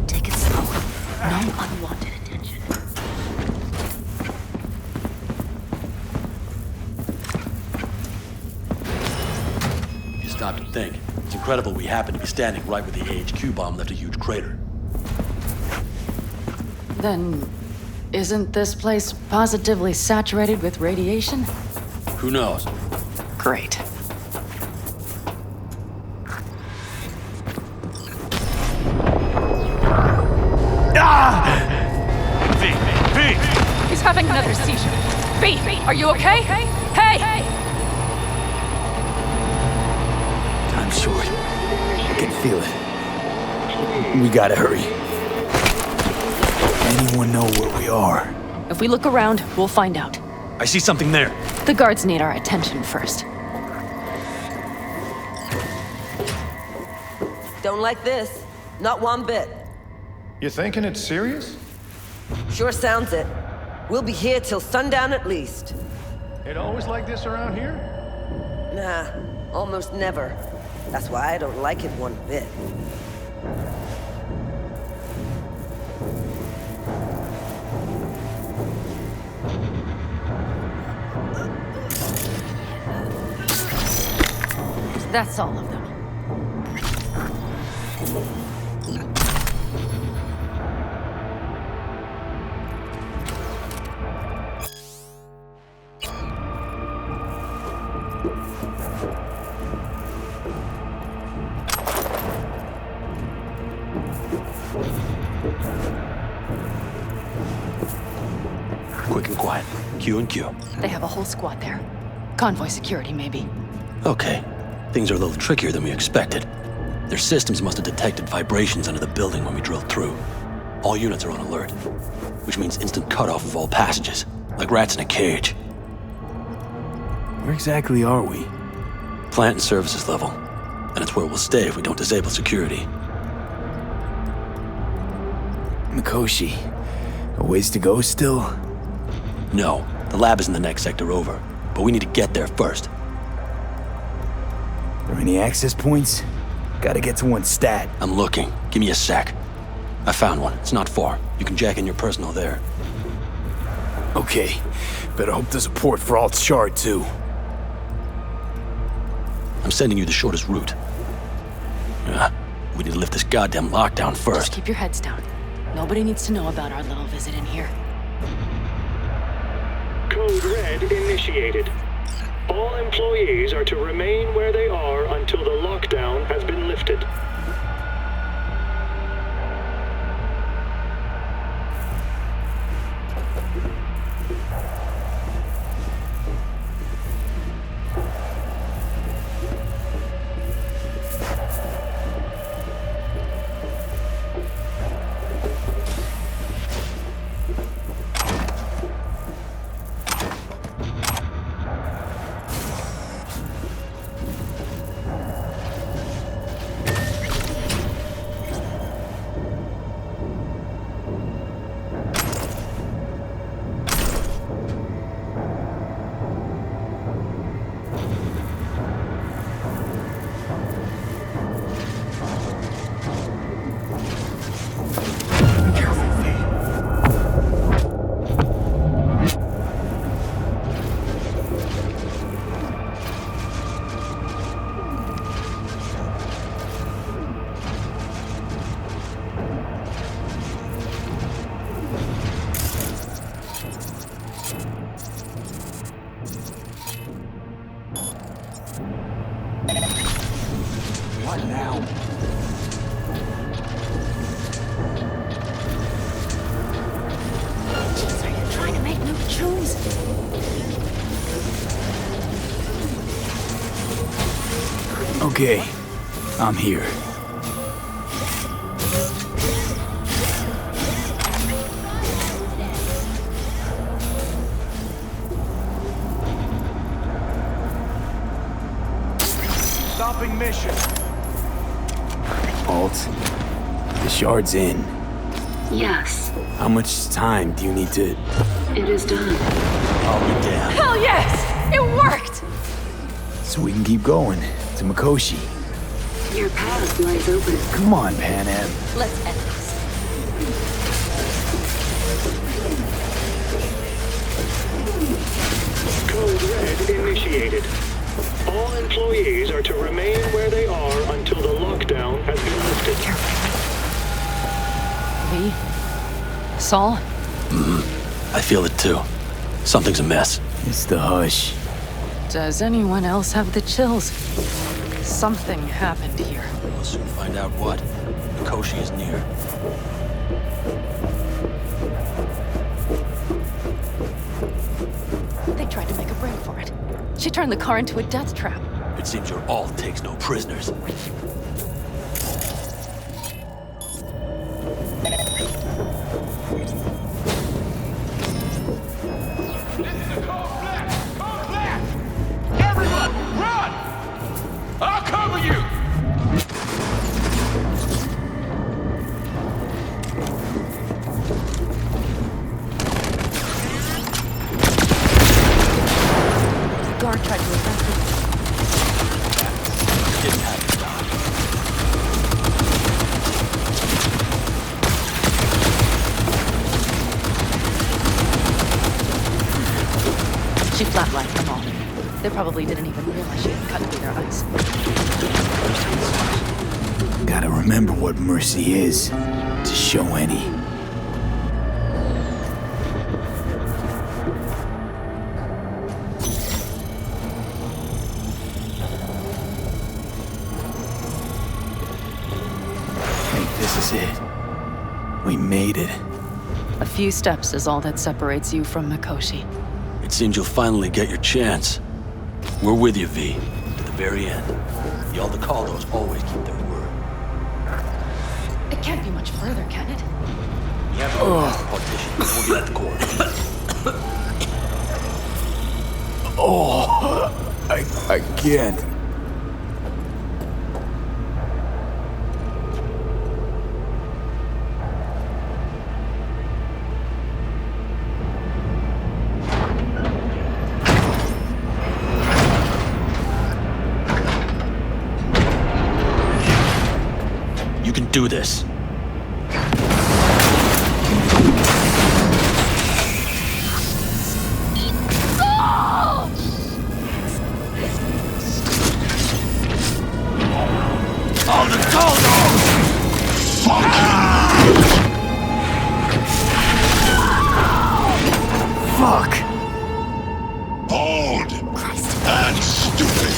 Take it slow. No unwanted attention. If you stop to think, it's incredible we happen to be standing right where the AHQ bomb left a huge crater. Then, isn't this place positively saturated with radiation? Who knows? Great. He's having another seizure. B, are you okay? Hey! Time's short. I can feel it. We gotta hurry. Anyone know where we are? If we look around, we'll find out. I see something there. The guards need our attention first. don't like this. Not one bit. You thinking it's serious? Sure sounds it. We'll be here till sundown at least. It always like this around here? Nah, almost never. That's why I don't like it one bit. That's all of them. Quick and quiet. Q and Q. They have a whole squad there. Convoy security, maybe. Okay. Things are a little trickier than we expected. Their systems must have detected vibrations under the building when we drilled through. All units are on alert, which means instant cutoff of all passages, like rats in a cage. Where exactly are we? Plant and services level. And it's where we'll stay if we don't disable security. Mikoshi. A ways to go still? No, the lab is in the next sector over, but we need to get there first. Are there any access points? Gotta get to one stat. I'm looking. Give me a sec. I found one. It's not far. You can jack in your personal there. Okay. Better hope there's a port for Alt's shard, too. I'm sending you the shortest route. We need to lift this goddamn lockdown first. Just keep your heads down. Nobody needs to know about our little visit in here. Code Red initiated. All employees are to remain where they are until the lockdown has been lifted. What now? Jeez, are you trying to make new tunes? Okay. I'm here. Stopping mission. Alt, the shard's in. Yes. How much time do you need to... It is done. I'll be damned. Hell yes! It worked! So we can keep going to Mikoshi. Your path lies open. Come on, Pan Am. Let's end this. Code Red initiated. All employees are to remain where they are until the lockdown has been lifted. V? Saul? I feel it too. Something's amiss. It's the hush. Does anyone else have the chills? Something happened here. We'll soon find out what. Mikoshi is near. They tried to make a break for it. She turned the car into a death trap. It seems your alt takes no prisoners. Everyone, run! I'll cover you! She flatlined them all. They probably didn't even realize she had cut through their ice. Gotta remember what mercy is, to show any. I think this is it. We made it. A few steps is all that separates you from Mikoshi. It seems you'll finally get your chance. We're with you, V, to the very end. The Aldecados always keep their word. It can't be much further, can it? We have to go past the partition, then we'll be at the core. I can't. You can do this. Fuck! Bold and stupid.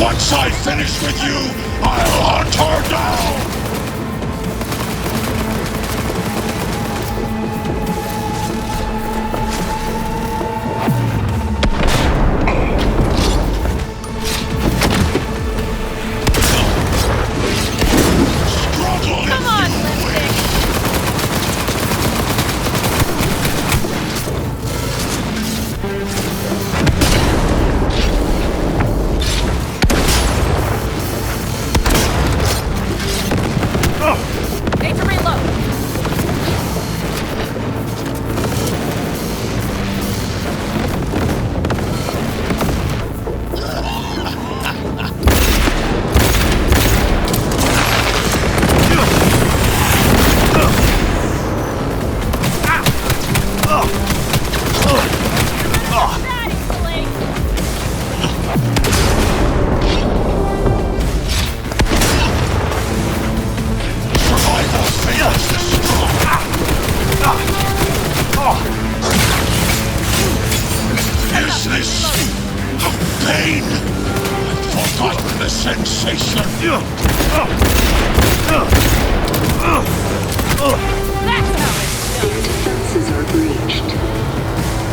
Once I finish with you, I'll hunt her down! Come on, Lipstick! sensation. Their defenses are breached.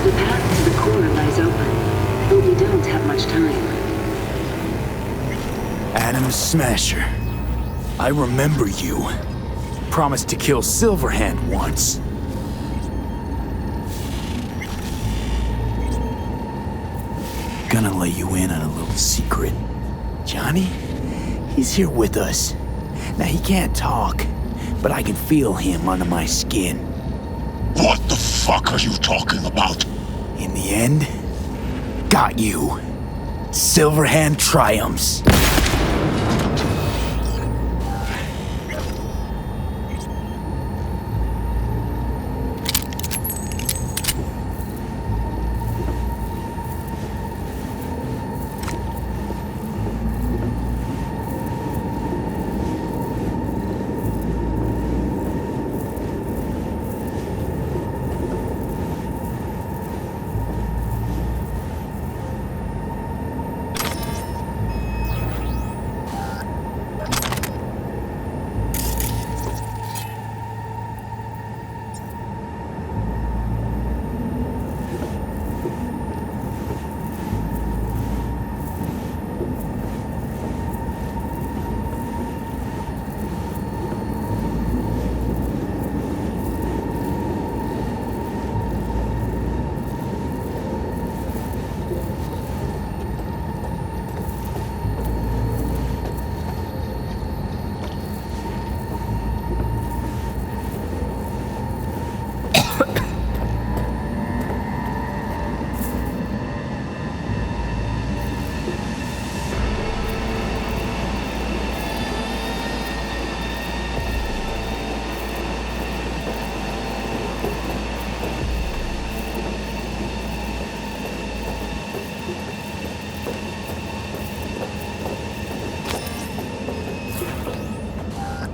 The path to the core lies open, but we don't have much time. Adam Smasher. I remember you. Promised to kill Silverhand once. Gonna let you in on a little secret. Johnny? He's here with us. Now he can't talk, but I can feel him under my skin. What the fuck are you talking about? In the end, got you. Silverhand triumphs.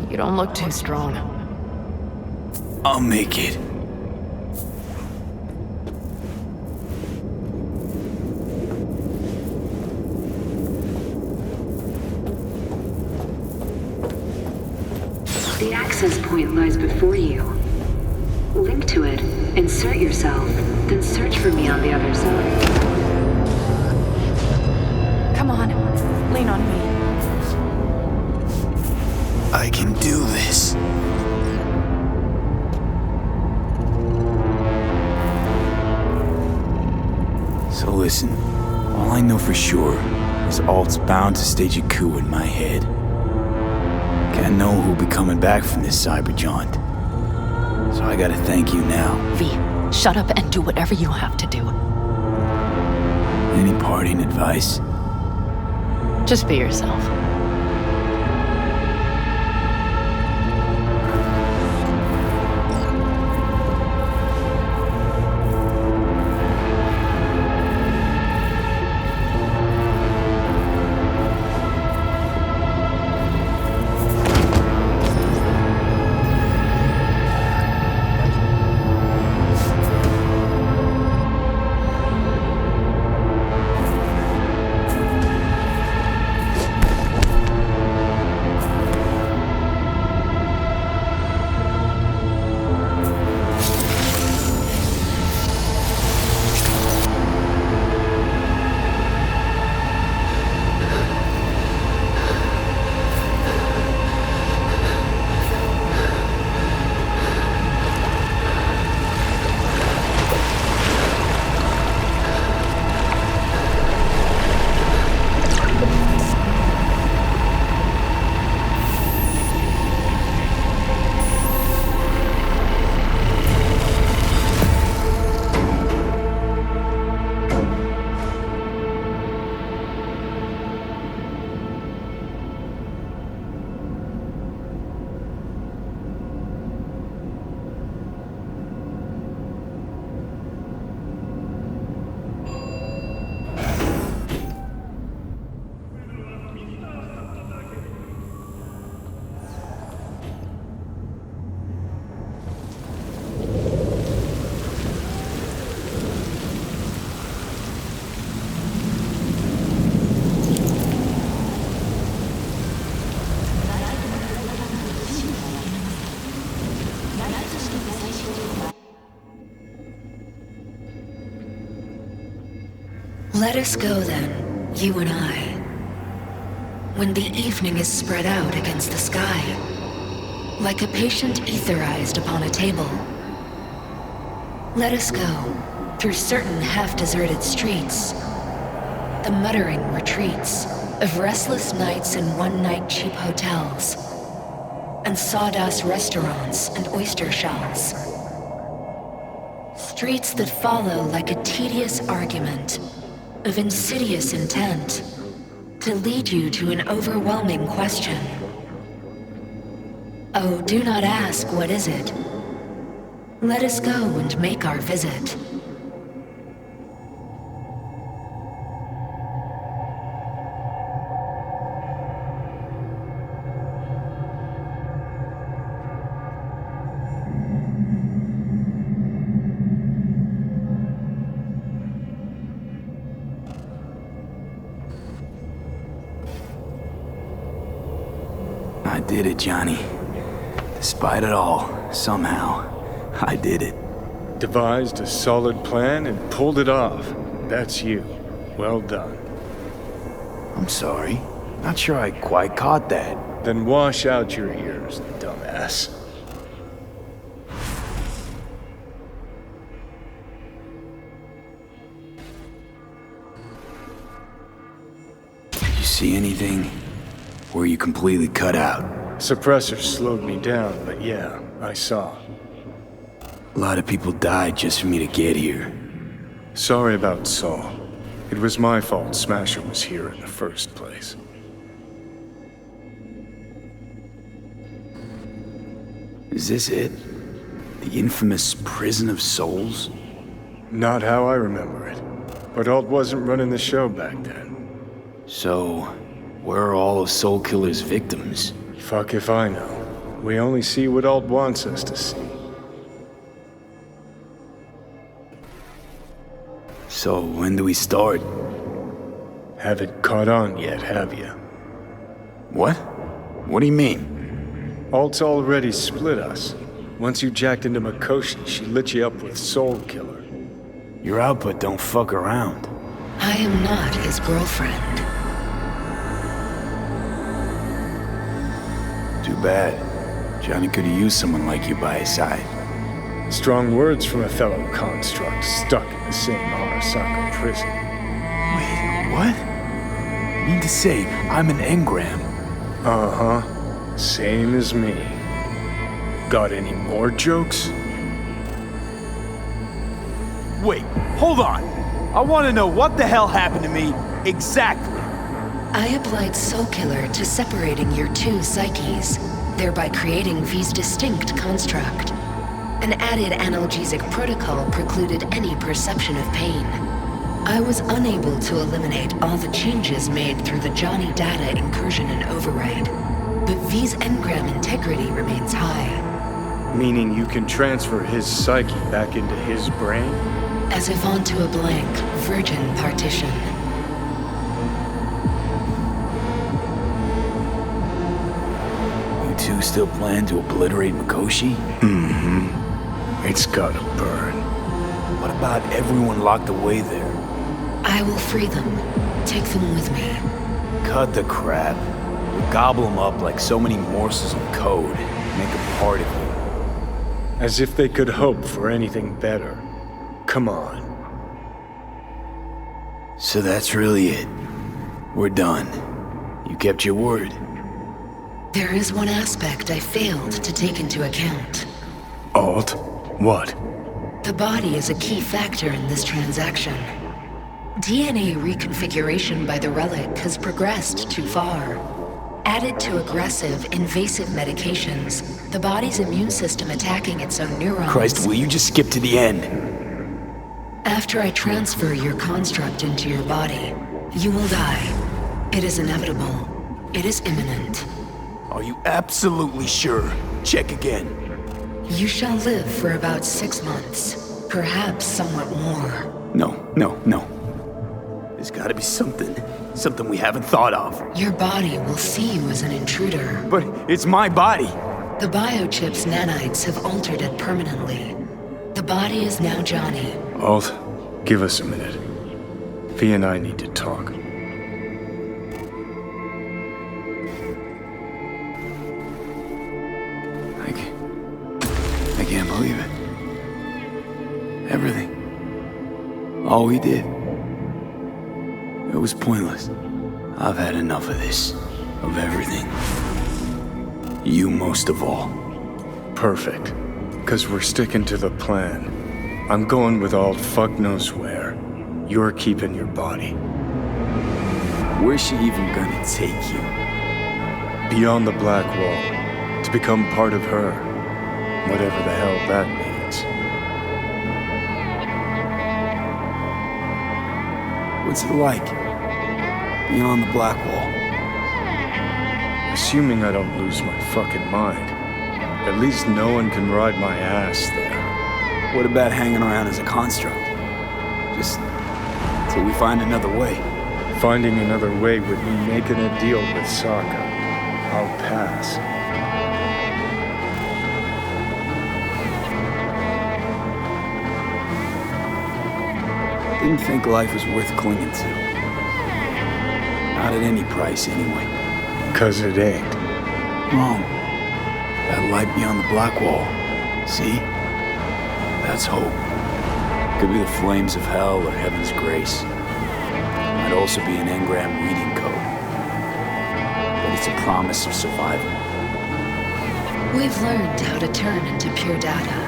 You don't look too strong. I'll make it. The access point lies before you. Link to it, insert yourself, then search for me on the other side. Come on, lean on me. I can do this. So listen, all I know for sure is Alt's bound to stage a coup in my head. Can't know who'll be coming back from this cyber jaunt. So I gotta thank you now. V, shut up and do whatever you have to do. Any parting advice? Just be yourself. Let us go then, you and I. When the evening is spread out against the sky, like a patient etherized upon a table. Let us go through certain half-deserted streets, the muttering retreats of restless nights in one-night cheap hotels, and sawdust restaurants and oyster shells. Streets that follow like a tedious argument of insidious intent to lead you to an overwhelming question. Oh, do not ask, what is it? Let us go and make our visit. I did it, Johnny. Despite it all, somehow, I did it. Devised a solid plan and pulled it off. That's you. Well done. I'm sorry. Not sure I quite caught that. Then wash out your ears, dumbass. Did you see anything? Or were you completely cut out? Suppressor slowed me down, but yeah, I saw. A lot of people died just for me to get here. Sorry about Saul. It was my fault Smasher was here in the first place. Is this it? The infamous Prison of Souls? Not how I remember it. But Alt wasn't running the show back then. So, where are all of Soul Killer's victims? Fuck if I know. We only see what Alt wants us to see. So, when do we start? Haven't caught on yet, have you? What? What do you mean? Alt's already split us. Once you jacked into Mikoshi, she lit you up with Soul Killer. Your output don't fuck around. I am not his girlfriend. Too bad. Johnny could have used someone like you by his side. Strong words from a fellow construct stuck in the same Arasaka prison. Wait, what? Mean to say, I'm an engram? Uh-huh. Same as me. Got any more jokes? Wait, hold on. I want to know what the hell happened to me exactly. I applied Soul Killer to separating your two psyches, thereby creating V's distinct construct. An added analgesic protocol precluded any perception of pain. I was unable to eliminate all the changes made through the Johnny data incursion and override, but V's engram integrity remains high. Meaning you can transfer his psyche back into his brain? As if onto a blank, virgin partition. You two still plan to obliterate Mikoshi? Mm-hmm. It's gotta burn. What about everyone locked away there? I will free them. Take them with me. Cut the crap. We'll gobble them up like so many morsels of code. Make a part of you. As if they could hope for anything better. Come on. So that's really it. We're done. You kept your word. There is one aspect I failed to take into account. Alt? What? The body is a key factor in this transaction. DNA reconfiguration by the relic has progressed too far. Added to aggressive, invasive medications, the body's immune system attacking its own neurons. Christ, will you just skip to the end? After I transfer your construct into your body, you will die. It is inevitable. It is imminent. Are you absolutely sure? Check again. You shall live for about 6 months, perhaps somewhat more. No. There's gotta be something we haven't thought of. Your body will see you as an intruder. But it's my body. The biochip's nanites have altered it permanently. The body is now Johnny. Alt, give us a minute. V and I need to talk. I can't believe it. Everything. All we did. It was pointless. I've had enough of this. Of everything. You most of all. Perfect. 'Cause we're sticking to the plan. I'm going with all fuck knows where. You're keeping your body. Where's she even gonna take you? Beyond the Black Wall. To become part of her. Whatever the hell that means. What's it like? Beyond the Black Wall? Assuming I don't lose my fucking mind. At least no one can ride my ass there. What about hanging around as a construct? Just till we find another way. Finding another way would mean making a deal with Sokka. I'll pass. Didn't think life was worth clinging to. Not at any price, anyway. 'Cause it ain't. Wrong. That light beyond the Black Wall. See? That's hope. Could be the flames of hell or heaven's grace. Might also be an engram reading code. But it's a promise of survival. We've learned how to turn into pure data,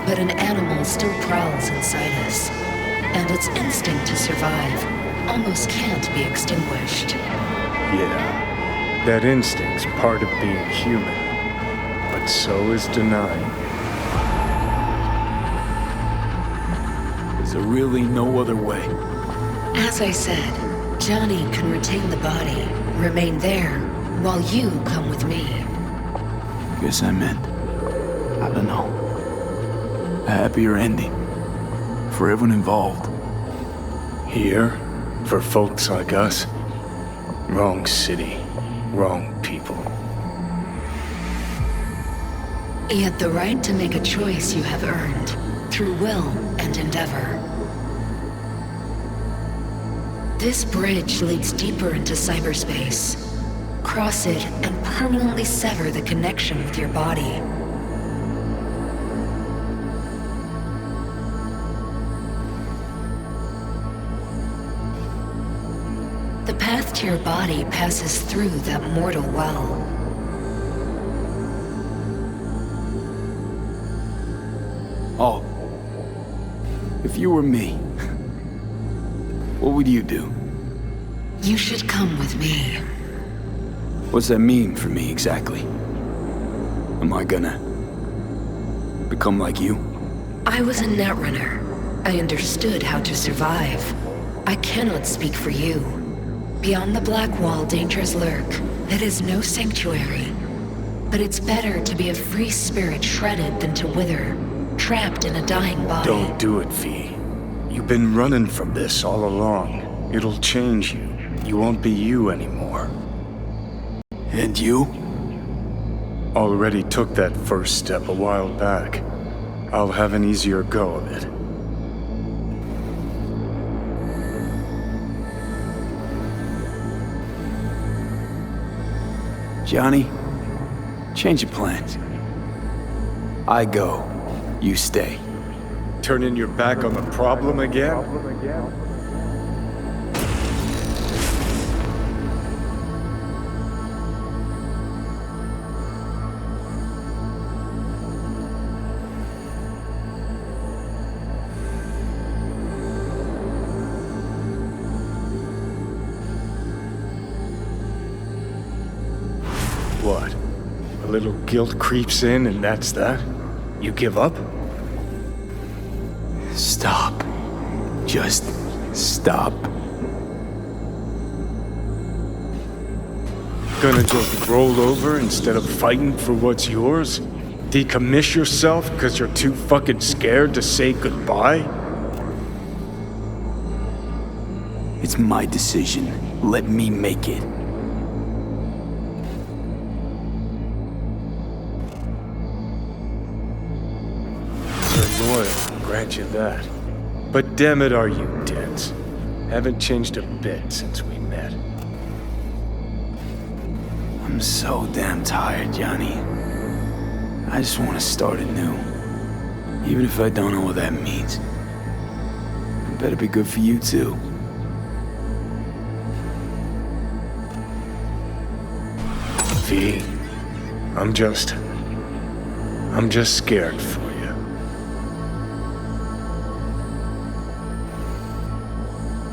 but an animal still prowls inside us. And its instinct to survive almost can't be extinguished. Yeah, that instinct's part of being human. But so is denying. Is there really no other way? As I said, Johnny can retain the body, remain there, while you come with me. Guess I meant, I don't know, a happier ending. For everyone involved. Here, for folks like us, wrong city, wrong people. Yet the right to make a choice you have earned, through will and endeavor. This bridge leads deeper into cyberspace. Cross it and permanently sever the connection with your body. The path to your body passes through that mortal well. Oh. If you were me, what would you do? You should come with me. What's that mean for me exactly? Am I gonna become like you? I was a netrunner. I understood how to survive. I cannot speak for you. Beyond the Black Wall, dangers lurk. It is no sanctuary. But it's better to be a free spirit shredded than to wither, trapped in a dying body. Don't do it, V. You've been running from this all along. It'll change you. You won't be you anymore. And you? Already took that first step a while back. I'll have an easier go of it. Johnny, change your plans. I go, you stay. Turning your back on the problem again? What? A little guilt creeps in and that's that? You give up? Stop. Just stop. Gonna just roll over instead of fighting for what's yours? Decommiss yourself because you're too fucking scared to say goodbye? It's my decision. Let me make it. You're loyal, I'll grant you that. But damn it, are you dense. Haven't changed a bit since we met. I'm so damn tired, Johnny. I just want to start anew. Even if I don't know what that means. It better be good for you, too. V, I'm just scared for you.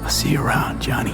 I'll see you around, Johnny.